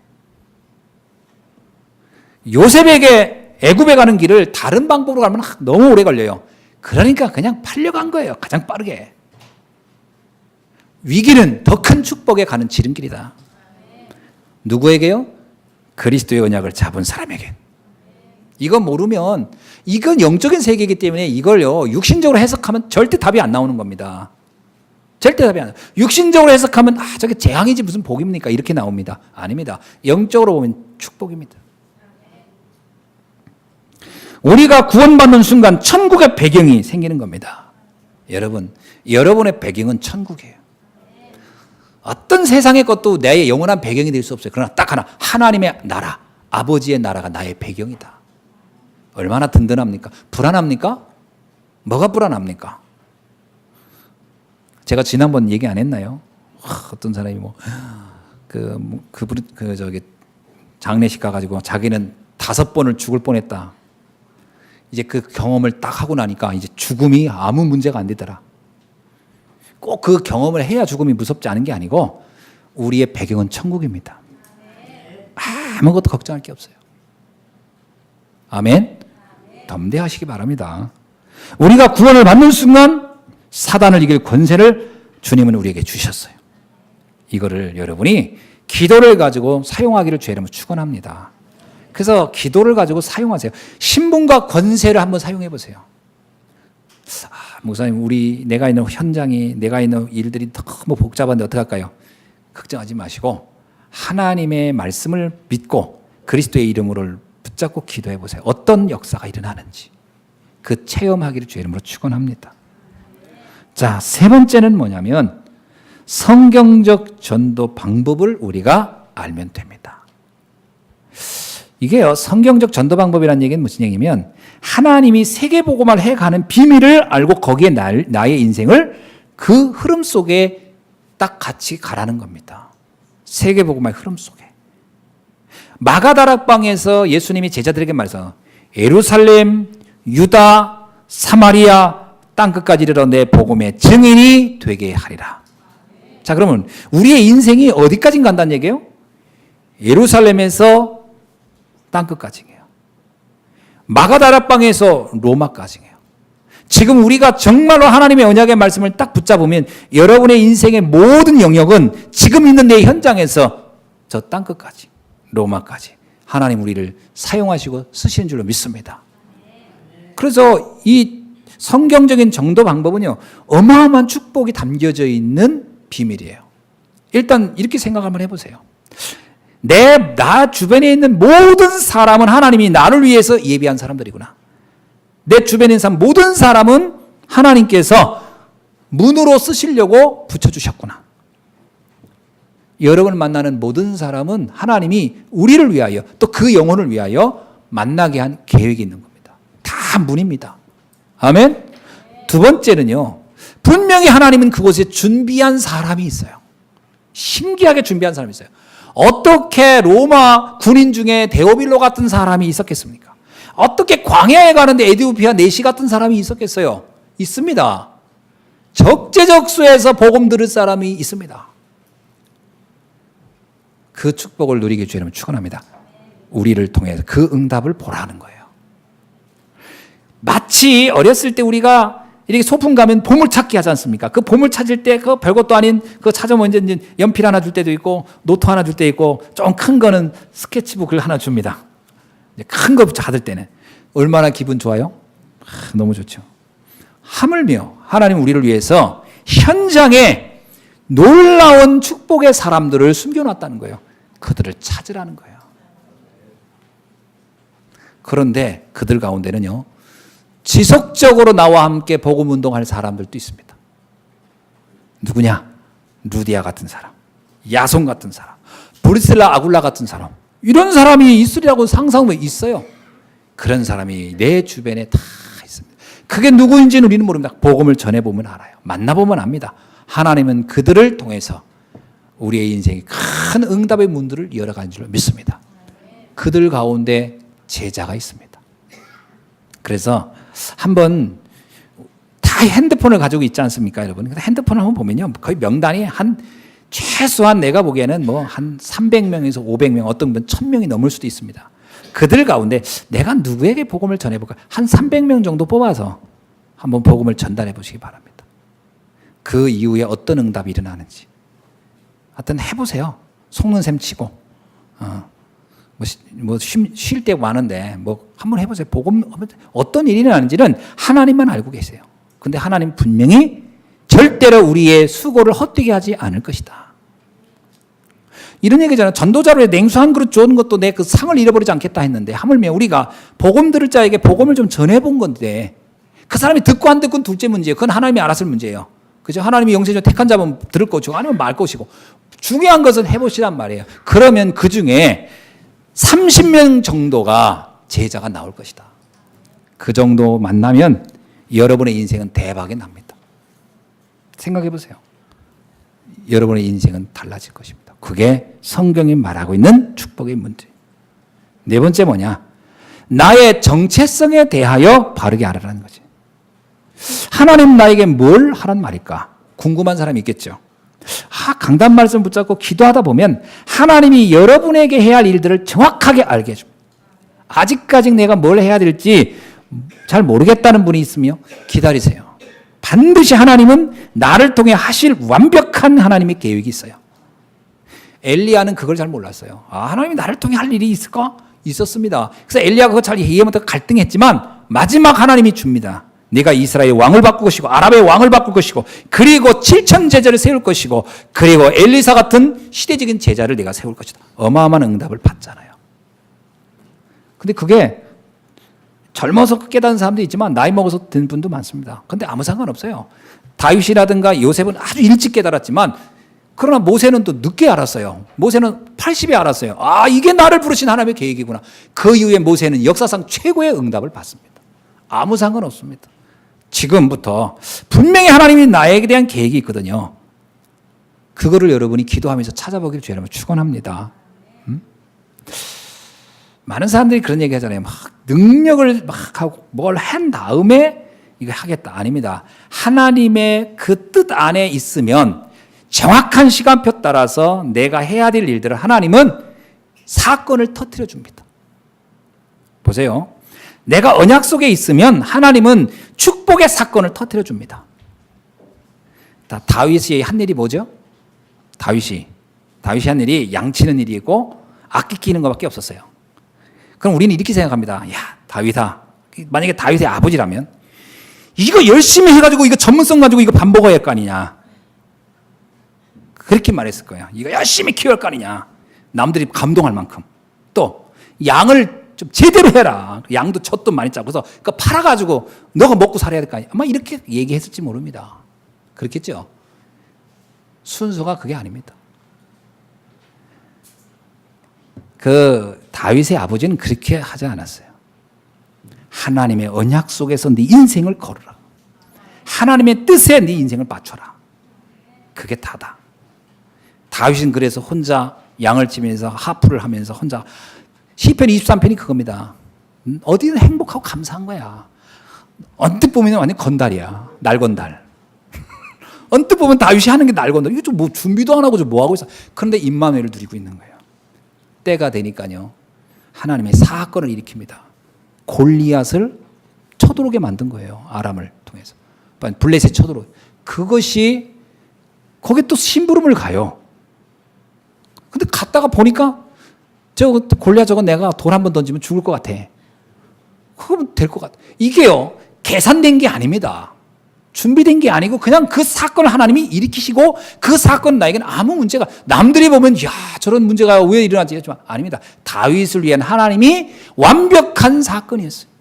요셉에게 애굽에 가는 길을 다른 방법으로 가면 너무 오래 걸려요. 그러니까 그냥 팔려간 거예요. 가장 빠르게. 위기는 더 큰 축복에 가는 지름길이다. 누구에게요? 그리스도의 언약을 잡은 사람에게. 이거 모르면, 이건 영적인 세계이기 때문에 이걸요 육신적으로 해석하면 절대 답이 안 나오는 겁니다. 절대 답이 안 나와요. 육신적으로 해석하면 저게 재앙이지 무슨 복입니까? 이렇게 나옵니다. 아닙니다. 영적으로 보면 축복입니다. 우리가 구원받는 순간 천국의 배경이 생기는 겁니다. 여러분, 여러분의 배경은 천국이에요. 어떤 세상의 것도 내 영원한 배경이 될 수 없어요. 그러나 딱 하나, 하나님의 나라, 아버지의 나라가 나의 배경이다. 얼마나 든든합니까? 불안합니까? 뭐가 불안합니까? 제가 지난번 얘기 안 했나요? 어떤 사람이 장례식 가가지고 자기는 5번을 죽을 뻔했다. 이제 그 경험을 딱 하고 나니까 이제 죽음이 아무 문제가 안 되더라. 꼭 그 경험을 해야 죽음이 무섭지 않은 게 아니고 우리의 배경은 천국입니다. 아무것도 걱정할 게 없어요. 아멘? 담대하시기 바랍니다. 우리가 구원을 받는 순간 사단을 이길 권세를 주님은 우리에게 주셨어요. 이거를 여러분이 기도를 가지고 사용하기를 주의 이름으로 축원합니다. 그래서 기도를 가지고 사용하세요. 신분과 권세를 한번 사용해 보세요. 목사님, 내가 있는 현장이, 내가 있는 일들이 너무 복잡한데 어떡할까요? 걱정하지 마시고 하나님의 말씀을 믿고 그리스도의 이름으로 붙잡고 기도해 보세요. 어떤 역사가 일어나는지 그 체험하기를 주의 이름으로 축원합니다. 자, 세 번째는 뭐냐면 성경적 전도 방법을 우리가 알면 됩니다. 이게요, 성경적 전도 방법이라는 얘기는 무슨 얘기냐면 하나님이 세계복음을 해가는 비밀을 알고 거기에 나의 인생을 그 흐름 속에 딱 같이 가라는 겁니다. 세계복음의 흐름 속에. 마가다락방에서 예수님이 제자들에게 말해서 예루살렘, 유다, 사마리아 땅끝까지 이르러 내 복음의 증인이 되게 하리라. 자, 그러면 우리의 인생이 어디까지 간다는 얘기예요? 예루살렘에서 땅끝까지예요. 마가다락방에서 로마까지예요. 지금 우리가 정말로 하나님의 언약의 말씀을 딱 붙잡으면 여러분의 인생의 모든 영역은 지금 있는 내 현장에서 저 땅끝까지, 로마까지 하나님 우리를 사용하시고 쓰시는 줄로 믿습니다. 그래서 이 성경적인 전도 방법은요, 어마어마한 축복이 담겨져 있는 비밀이에요. 일단 이렇게 생각 한번 해보세요. 나 주변에 있는 모든 사람은 하나님이 나를 위해서 예비한 사람들이구나. 내 주변에 있는 사람 모든 사람은 하나님께서 문으로 쓰시려고 붙여주셨구나. 여러분을 만나는 모든 사람은 하나님이 우리를 위하여 또 그 영혼을 위하여 만나게 한 계획이 있는 겁니다. 다 문입니다. 아멘. 두 번째는요, 분명히 하나님은 그곳에 준비한 사람이 있어요. 신기하게 준비한 사람이 있어요. 어떻게 로마 군인 중에 데오빌로 같은 사람이 있었겠습니까? 어떻게 광야에 가는데 에디오피아 내시 같은 사람이 있었겠어요? 있습니다. 적재적소에서 복음 들을 사람이 있습니다. 그 축복을 누리게 주님은 축원합니다. 우리를 통해서 그 응답을 보라는 거예요. 마치 어렸을 때 우리가 이렇게 소풍 가면 보물찾기 하지 않습니까? 그 보물 찾을 때 그 별것도 아닌 그 찾아보면 이제 연필 하나 줄 때도 있고 노트 하나 줄 때 있고 좀 큰 거는 스케치북을 하나 줍니다. 큰 거 받을 때는 얼마나 기분 좋아요? 너무 좋죠. 하물며 하나님 우리를 위해서 현장에 놀라운 축복의 사람들을 숨겨놨다는 거예요. 그들을 찾으라는 거예요. 그런데 그들 가운데는요, 지속적으로 나와 함께 복음 운동할 사람들도 있습니다. 누구냐? 루디아 같은 사람, 야손 같은 사람, 브리슬라 아굴라 같은 사람, 이런 사람이 있으리라고 상상하면 있어요. 그런 사람이 내 주변에 다 있습니다. 그게 누구인지는 우리는 모릅니다. 복음을 전해보면 알아요. 만나보면 압니다. 하나님은 그들을 통해서 우리의 인생에 큰 응답의 문들을 열어가는 줄로 믿습니다. 그들 가운데 제자가 있습니다. 그래서 한번 다 핸드폰을 가지고 있지 않습니까, 여러분? 핸드폰을 한번 보면요, 거의 명단이 최소한 내가 보기에는 한 300명에서 500명, 어떤 분은 1000명이 넘을 수도 있습니다. 그들 가운데 내가 누구에게 복음을 전해볼까? 한 300명 정도 뽑아서 한번 복음을 전달해 보시기 바랍니다. 그 이후에 어떤 응답이 일어나는지. 하여튼 해보세요. 속는 셈 치고. 쉴 때 많은데 한번 해보세요. 복음 어떤 일이 일어나는지는 하나님만 알고 계세요. 근데 하나님 분명히 절대로 우리의 수고를 헛되게 하지 않을 것이다. 이런 얘기잖아요. 전도자로의 냉수 한 그릇 준 것도 내 그 상을 잃어버리지 않겠다 했는데, 하물며 우리가 복음 들을 자에게 복음을 좀 전해본 건데 그 사람이 듣고 안 듣고는 둘째 문제예요. 그건 하나님이 알았을 문제예요. 그죠? 하나님이 영세전 택한 자면 들을 것이고 아니면 말 것이고, 중요한 것은 해보시란 말이에요. 그러면 그 중에 30명 정도가 제자가 나올 것이다. 그 정도 만나면 여러분의 인생은 대박이 납니다. 생각해 보세요. 여러분의 인생은 달라질 것입니다. 그게 성경이 말하고 있는 축복의 문제. 네 번째 뭐냐? 나의 정체성에 대하여 바르게 알아라는 거지. 하나님 나에게 뭘 하란 말일까? 궁금한 사람이 있겠죠. 강단 말씀 붙잡고 기도하다 보면 하나님이 여러분에게 해야 할 일들을 정확하게 알게 해줍니다. 아직까지 내가 뭘 해야 될지 잘 모르겠다는 분이 있으며 기다리세요. 반드시 하나님은 나를 통해 하실 완벽한 하나님의 계획이 있어요. 엘리야는 그걸 잘 몰랐어요. 하나님이 나를 통해 할 일이 있을까? 있었습니다. 그래서 엘리야가 그거 잘 이해 못하고 갈등했지만 마지막 하나님이 줍니다. 네가 이스라엘의 왕을 바꿀 것이고 아랍의 왕을 바꿀 것이고 그리고 7천 제자를 세울 것이고 그리고 엘리사 같은 시대적인 제자를 내가 세울 것이다. 어마어마한 응답을 받잖아요. 근데 그게 젊어서 깨닫는 사람도 있지만 나이 먹어서 든 분도 많습니다. 근데 아무 상관없어요. 다윗이라든가 요셉은 아주 일찍 깨달았지만 그러나 모세는 또 늦게 알았어요. 모세는 80에 알았어요. 아, 이게 나를 부르신 하나님의 계획이구나. 그 이후에 모세는 역사상 최고의 응답을 받습니다. 아무 상관없습니다. 지금부터 분명히 하나님이 나에게 대한 계획이 있거든요. 그거를 여러분이 기도하면서 찾아보길 주님을 축원합니다. 많은 사람들이 그런 얘기 하잖아요. 막 능력을 막 하고 뭘 한 다음에 이거 하겠다. 아닙니다. 하나님의 그 뜻 안에 있으면 정확한 시간표 따라서 내가 해야 될 일들을 하나님은 사건을 터뜨려 줍니다. 보세요. 내가 언약 속에 있으면 하나님은 축복의 사건을 터뜨려 줍니다. 다윗이 한 일이 뭐죠? 다윗이 한 일이 양치는 일이고 악기 끼는 것밖에 없었어요. 그럼 우리는 이렇게 생각합니다. 야, 다윗아, 만약에 다윗의 아버지라면 이거 열심히 해가지고 이거 전문성 가지고 이거 밥 먹어야 할 거 아니냐. 그렇게 말했을 거예요. 이거 열심히 키워야 할 거 아니냐. 남들이 감동할 만큼. 또 양을 좀 제대로 해라. 양도 젖도 많이 짜고서 그거 팔아가지고 너가 먹고 살아야 될 거 아니야. 아마 이렇게 얘기했을지 모릅니다. 그렇겠죠. 순서가 그게 아닙니다. 그 다윗의 아버지는 그렇게 하지 않았어요. 하나님의 언약 속에서 네 인생을 걸어라. 하나님의 뜻에 네 인생을 맞춰라. 그게 다다. 다윗은 그래서 혼자 양을 치면서 하프를 하면서 혼자 시편 23편이 그겁니다. 어디든 행복하고 감사한 거야. 언뜻 보면 완전 건달이야. 날건달. 언뜻 보면 다윗이 하는 게 날건달. 이거 좀 뭐 준비도 안 하고 좀 뭐 하고 있어. 그런데 임마누엘을 누리고 있는 거예요. 때가 되니까요. 하나님의 사건을 일으킵니다. 골리앗을 쳐들어오게 만든 거예요. 아람을 통해서. 블레셋 쳐들어. 그것이 거기 또 심부름을 가요. 근데 갔다가 보니까 저 골리앗 저거 내가 돌 한 번 던지면 죽을 것 같아. 그러면 될 것 같아. 이게요. 계산된 게 아닙니다. 준비된 게 아니고 그냥 그 사건을 하나님이 일으키시고 그 사건은 나에게는 아무 문제가 남들이 보면 야 저런 문제가 왜 일어나지 했지만 아닙니다. 다윗을 위한 하나님이 완벽한 사건이었어요.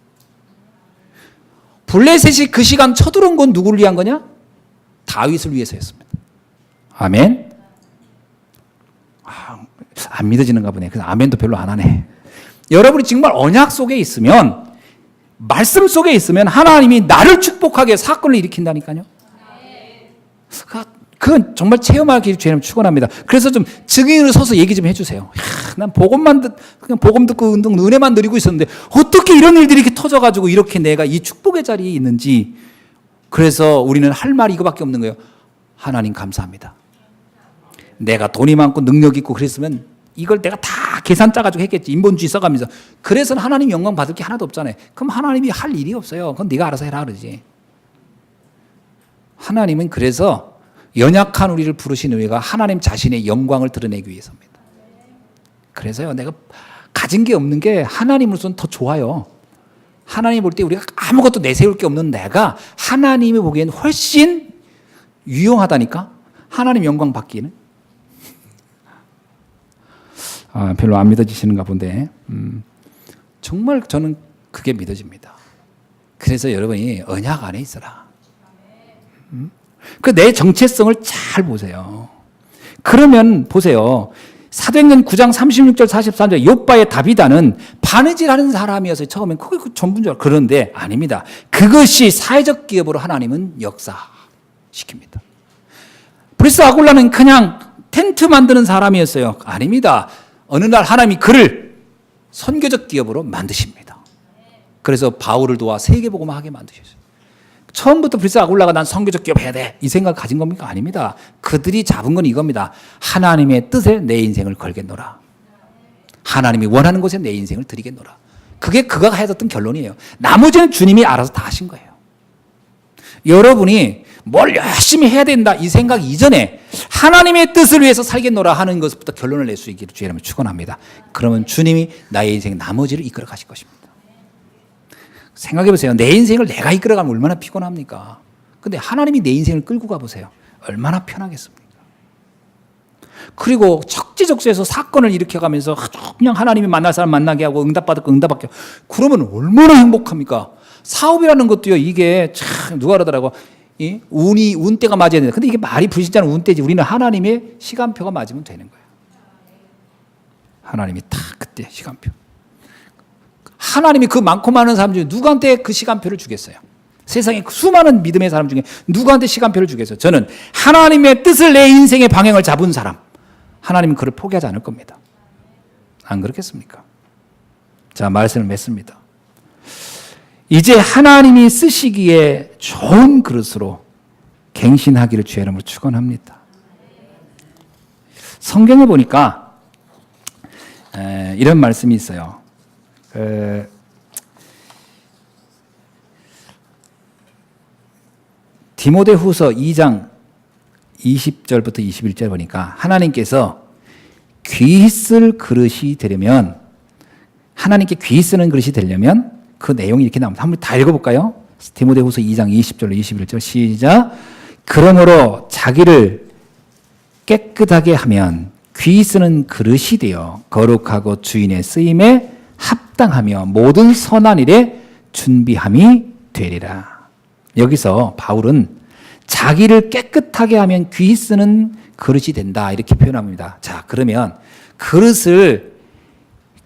블레셋이 그 시간 쳐들어온 건 누구를 위한 거냐? 다윗을 위해서였습니다. 아멘. 안 믿어지는가 보네. 그래서 아멘도 별로 안 하네. 여러분이 정말 언약 속에 있으면 말씀 속에 있으면 하나님이 나를 축복하게 사건을 일으킨다니까요. 그건 정말 체험하기 주님 축원합니다. 그래서 좀 증인으로 서서 얘기 좀 해주세요. 난 그냥 복음 듣고 은혜만 누리고 있었는데 어떻게 이런 일들이 이렇게 터져가지고 이렇게 내가 이 축복의 자리에 있는지. 그래서 우리는 할 말이 이거밖에 없는 거예요. 하나님 감사합니다. 내가 돈이 많고 능력 있고 그랬으면 이걸 내가 다 계산 짜가지고 했겠지. 인본주의 써가면서. 그래서는 하나님 영광 받을 게 하나도 없잖아요. 그럼 하나님이 할 일이 없어요. 그건 네가 알아서 해라 그러지. 하나님은 그래서 연약한 우리를 부르신 이유가 하나님 자신의 영광을 드러내기 위해서입니다. 그래서요. 내가 가진 게 없는 게 하나님으로서는 더 좋아요. 하나님 볼 때 우리가 아무것도 내세울 게 없는 내가 하나님이 보기엔 훨씬 유용하다니까. 하나님 영광 받기는. 별로 안 믿어지시는가 본데 정말 저는 그게 믿어집니다. 그래서 여러분이 언약 안에 있어라. 그 내 정체성을 잘 보세요. 그러면 보세요. 사도행전 9장 36절 43절 욥바의 다비다는 바느질하는 사람이었어요. 처음엔 그게 전부인 줄 알고. 그런데 아닙니다. 그것이 사회적 기업으로 하나님은 역사시킵니다. 브리스 아굴라는 그냥 텐트 만드는 사람이었어요. 아닙니다. 어느 날 하나님이 그를 선교적 기업으로 만드십니다. 그래서 바울을 도와 세계복음화 하게 만드셨어요. 처음부터 브리스 아굴라가 난 선교적 기업 해야 돼 이 생각 가진 겁니까? 아닙니다. 그들이 잡은 건 이겁니다. 하나님의 뜻에 내 인생을 걸겠노라. 하나님이 원하는 곳에 내 인생을 드리겠노라. 그게 그가 해줬던 결론이에요. 나머지는 주님이 알아서 다 하신 거예요. 여러분이 뭘 열심히 해야 된다 이 생각 이전에 하나님의 뜻을 위해서 살겠노라 하는 것부터 결론을 낼 수 있기를 주님을 축원합니다. 그러면 주님이 나의 인생 나머지를 이끌어 가실 것입니다. 생각해 보세요. 내 인생을 내가 이끌어가면 얼마나 피곤합니까? 근데 하나님이 내 인생을 끌고 가보세요. 얼마나 편하겠습니까? 그리고 척지적소에서 사건을 일으켜가면서 아주 그냥 하나님이 만날 사람 만나게 하고 응답받을 거 응답받게 하고 그러면 얼마나 행복합니까? 사업이라는 것도요, 이게 참 누가 그러더라고. 이 운때가 맞아야 되는데 근데 이게 말이 불신자는 운때지. 우리는 하나님의 시간표가 맞으면 되는 거예요. 하나님이 딱 그때 시간표. 하나님이 그 많고 많은 사람 중에 누구한테 그 시간표를 주겠어요? 세상에 수많은 믿음의 사람 중에 누구한테 시간표를 주겠어요? 저는 하나님의 뜻을 내 인생의 방향을 잡은 사람, 하나님은 그를 포기하지 않을 겁니다. 안 그렇겠습니까? 자, 말씀을 맺습니다. 이제 하나님이 쓰시기에 좋은 그릇으로 갱신하기를 주의 이름으로 축원합니다. 성경에 보니까 이런 말씀이 있어요. 디모데후서 2장 20절부터 21절 보니까 하나님께서 귀 쓸 그릇이 되려면, 하나님께 귀 쓰는 그릇이 되려면 그 내용이 이렇게 나옵니다. 한번 다 읽어볼까요? 디모데후서 2장 20절로 21절 시작. 그러므로 자기를 깨끗하게 하면 귀 쓰는 그릇이 되어 거룩하고 주인의 쓰임에 합당하며 모든 선한 일에 준비함이 되리라. 여기서 바울은 자기를 깨끗하게 하면 귀 쓰는 그릇이 된다 이렇게 표현합니다. 자, 그러면 그릇을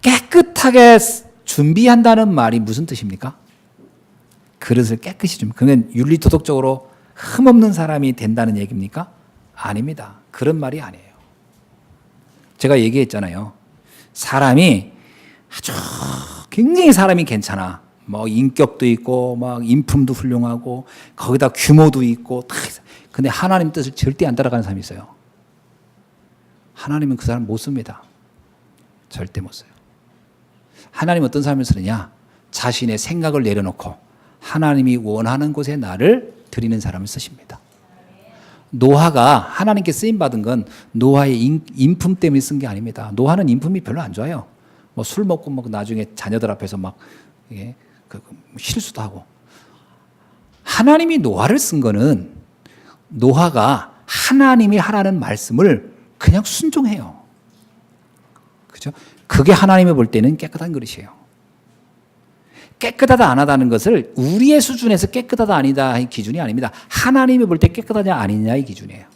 깨끗하게 준비한다는 말이 무슨 뜻입니까? 그릇을 깨끗이 좀, 그건 윤리 도덕적으로 흠없는 사람이 된다는 얘기입니까? 아닙니다. 그런 말이 아니에요. 제가 얘기했잖아요. 사람이 아주 굉장히 사람이 괜찮아. 뭐 인격도 있고 막 인품도 훌륭하고 거기다 규모도 있고 다 있어. 근데 하나님 뜻을 절대 안 따라가는 사람이 있어요. 하나님은 그 사람 못 씁니다. 절대 못 써요. 하나님은 어떤 사람을 쓰느냐? 자신의 생각을 내려놓고 하나님이 원하는 곳에 나를 드리는 사람을 쓰십니다. 노아가 하나님께 쓰임받은 건 노아의 인품 때문에 쓴 게 아닙니다. 노아는 인품이 별로 안 좋아요. 뭐 술 먹고 뭐 나중에 자녀들 앞에서 막 실수도 하고. 하나님이 노아를 쓴 거는 노아가 하나님이 하라는 말씀을 그냥 순종해요. 그죠? 그게 하나님이 볼 때는 깨끗한 그릇이에요. 깨끗하다 안 하다는 것을 우리의 수준에서 깨끗하다 아니다의 기준이 아닙니다. 하나님이 볼 때 깨끗하냐 아니냐의 기준이에요.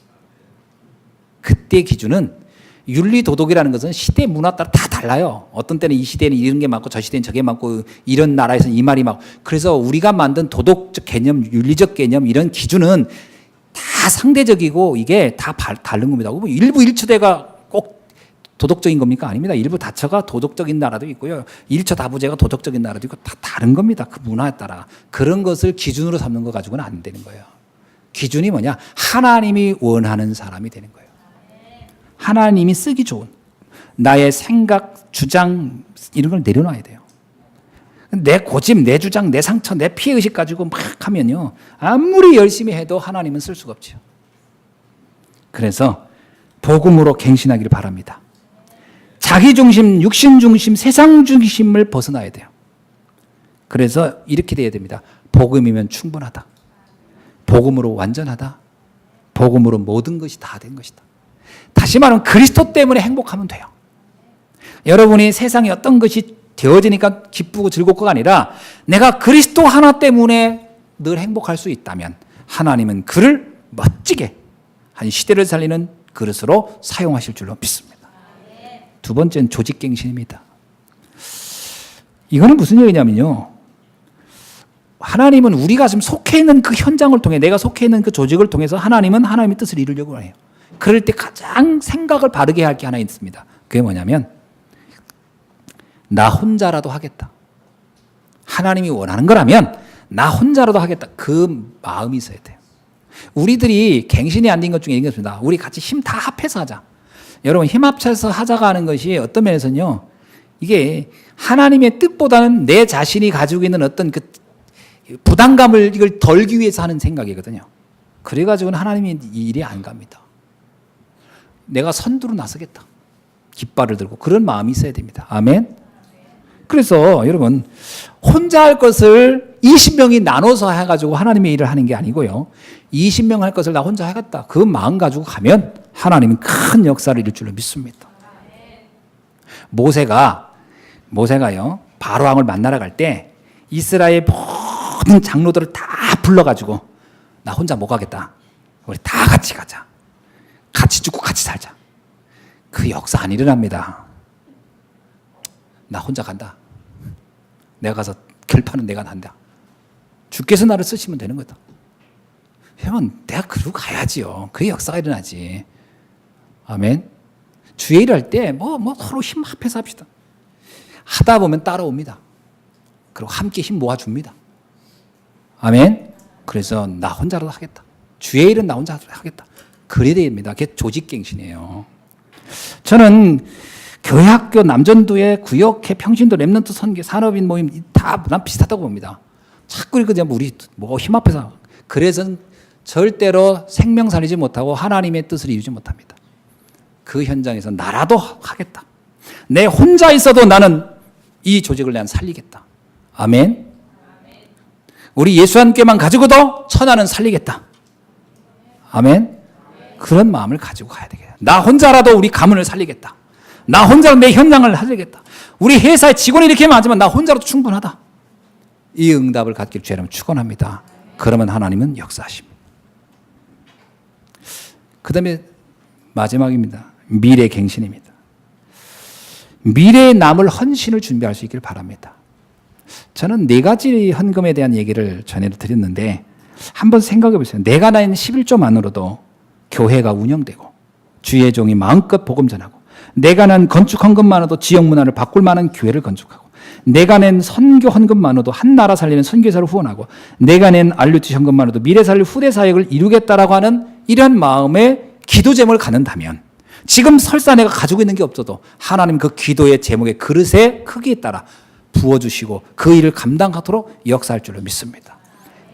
그때 기준은 윤리 도덕이라는 것은 시대 문화 따라 다 달라요. 어떤 때는 이 시대는 이런 게 맞고 저 시대는 저게 맞고 이런 나라에서는 이 말이 맞고. 그래서 우리가 만든 도덕적 개념, 윤리적 개념 이런 기준은 다 상대적이고 이게 다 다른 겁니다. 일부 일처대가 꼭 도덕적인 겁니까? 아닙니다. 일부 다처가 도덕적인 나라도 있고요. 일처 다부제가 도덕적인 나라도 있고 다 다른 겁니다. 그 문화에 따라. 그런 것을 기준으로 삼는 거 가지고는 안 되는 거예요. 기준이 뭐냐? 하나님이 원하는 사람이 되는 거예요. 하나님이 쓰기 좋은 나의 생각, 주장 이런 걸 내려놔야 돼요. 내 고집, 내 주장, 내 상처, 내 피해의식 가지고 막 하면요. 아무리 열심히 해도 하나님은 쓸 수가 없죠. 그래서 복음으로 갱신하기를 바랍니다. 자기 중심, 육신 중심, 세상 중심을 벗어나야 돼요. 그래서 이렇게 돼야 됩니다. 복음이면 충분하다. 복음으로 완전하다. 복음으로 모든 것이 다 된 것이다. 다시 말하면 그리스도 때문에 행복하면 돼요. 여러분이 세상에 어떤 것이 되어지니까 기쁘고 즐겁고가 아니라 내가 그리스도 하나 때문에 늘 행복할 수 있다면 하나님은 그를 멋지게 한 시대를 살리는 그릇으로 사용하실 줄로 믿습니다. 두 번째는 조직갱신입니다. 이거는 무슨 얘기냐면요. 하나님은 우리가 지금 속해 있는 그 현장을 통해 내가 속해 있는 그 조직을 통해서 하나님은 하나님의 뜻을 이루려고 해요. 그럴 때 가장 생각을 바르게 할 게 하나 있습니다. 그게 뭐냐면 나 혼자라도 하겠다. 하나님이 원하는 거라면 나 혼자라도 하겠다. 그 마음이 있어야 돼요. 우리들이 갱신이 안 된 것 중에 있습니다. 우리 같이 힘 다 합해서 하자. 여러분 힘 합쳐서 하자가 하는 것이 어떤 면에서는요. 이게 하나님의 뜻보다는 내 자신이 가지고 있는 어떤 그 부담감을 이걸 덜기 위해서 하는 생각이거든요. 그래가지고는 하나님이 이 일이 안 갑니다. 내가 선두로 나서겠다. 깃발을 들고 그런 마음이 있어야 됩니다. 아멘. 그래서 여러분 혼자 할 것을 20명이 나눠서 해가지고 하나님의 일을 하는 게 아니고요. 20명 할 것을 나 혼자 하겠다. 그 마음 가지고 가면 하나님은 큰 역사를 이룰 줄로 믿습니다. 모세가요 바로왕을 만나러 갈 때 이스라엘 모든 장로들을 다 불러가지고 나 혼자 못 가겠다. 우리 다 같이 가자. 같이 죽고 같이 살자. 그 역사 안 일어납니다. 나 혼자 간다. 내가 가서 결판은 내가 난다. 주께서 나를 쓰시면 되는 거다. 그러면 내가 그러고 가야지요. 그 역사가 일어나지. 아멘. 주의 일을 할 때 서로 힘 합해서 합시다. 하다 보면 따라옵니다. 그리고 함께 힘 모아줍니다. 아멘. 그래서 나 혼자라도 하겠다. 주의 일은 나 혼자 하겠다. 그래야 됩니다. 그게 조직갱신이에요. 저는 교회 학교 남전도회 구역회 평신도 랩런트 선교 산업인 모임 다 난 비슷하다고 봅니다. 자꾸 이렇게 우리 힘 합해서 그래서 절대로 생명 살리지 못하고 하나님의 뜻을 이루지 못합니다. 그 현장에서 나라도 하겠다. 내 혼자 있어도 나는 이 조직을 난 살리겠다. 아멘. 우리 예수 한 께만 가지고도 천하는 살리겠다. 아멘. 그런 마음을 가지고 가야 되겠다. 나 혼자라도 우리 가문을 살리겠다. 나 혼자라도 내 현장을 살리겠다. 우리 회사에 직원이 이렇게 많지만 나 혼자라도 충분하다. 이 응답을 갖길 주님 축원합니다. 그러면 하나님은 역사하십니다. 그 다음에 마지막입니다. 미래갱신입니다. 미래에 남을 헌신을 준비할 수 있기를 바랍니다. 저는 4가지 헌금에 대한 얘기를 전해드렸는데 한번 생각해 보세요. 내가 낸 11조만으로도 교회가 운영되고 주의 종이 마음껏 복음 전하고 내가 낸 건축 헌금만으로도 지역 문화를 바꿀 만한 교회를 건축하고 내가 낸 선교 헌금만으로도 한 나라 살리는 선교사를 후원하고 내가 낸 RUT 헌금만으로도 미래 살릴 후대 사역을 이루겠다라고 하는 이런 마음의 기도 제목을 갖는다면 지금 설사 내가 가지고 있는 게 없어도 하나님 그 기도의 제목의 그릇의 크기에 따라 부어주시고 그 일을 감당하도록 역사할 줄로 믿습니다.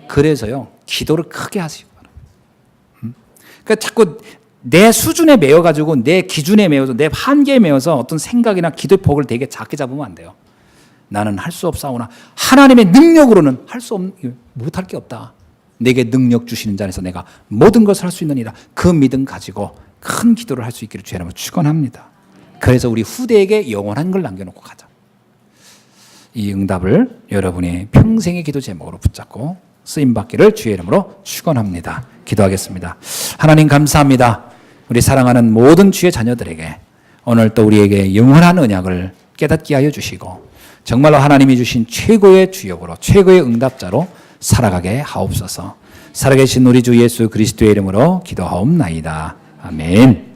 그래서요 기도를 크게 하시기 바랍니다. 그러니까 자꾸 내 수준에 매여가지고 내 기준에 매여서 내 한계에 매여서 어떤 생각이나 기도의 폭을 되게 작게 잡으면 안 돼요. 나는 할 수 없사오나 하나님의 능력으로는 못할 게 없다. 내게 능력 주시는 자에서 내가 모든 것을 할 수 있느니라. 그 믿음 가지고 큰 기도를 할 수 있기를 주의 이름으로 축원합니다. 그래서 우리 후대에게 영원한 걸 남겨놓고 가자. 이 응답을 여러분의 평생의 기도 제목으로 붙잡고 쓰임받기를 주의 이름으로 축원합니다. 기도하겠습니다. 하나님 감사합니다. 우리 사랑하는 모든 주의 자녀들에게 오늘 또 우리에게 영원한 언약을 깨닫게 하여 주시고 정말로 하나님이 주신 최고의 주역으로 최고의 응답자로 살아가게 하옵소서. 살아계신 우리 주 예수 그리스도의 이름으로 기도하옵나이다. 아멘.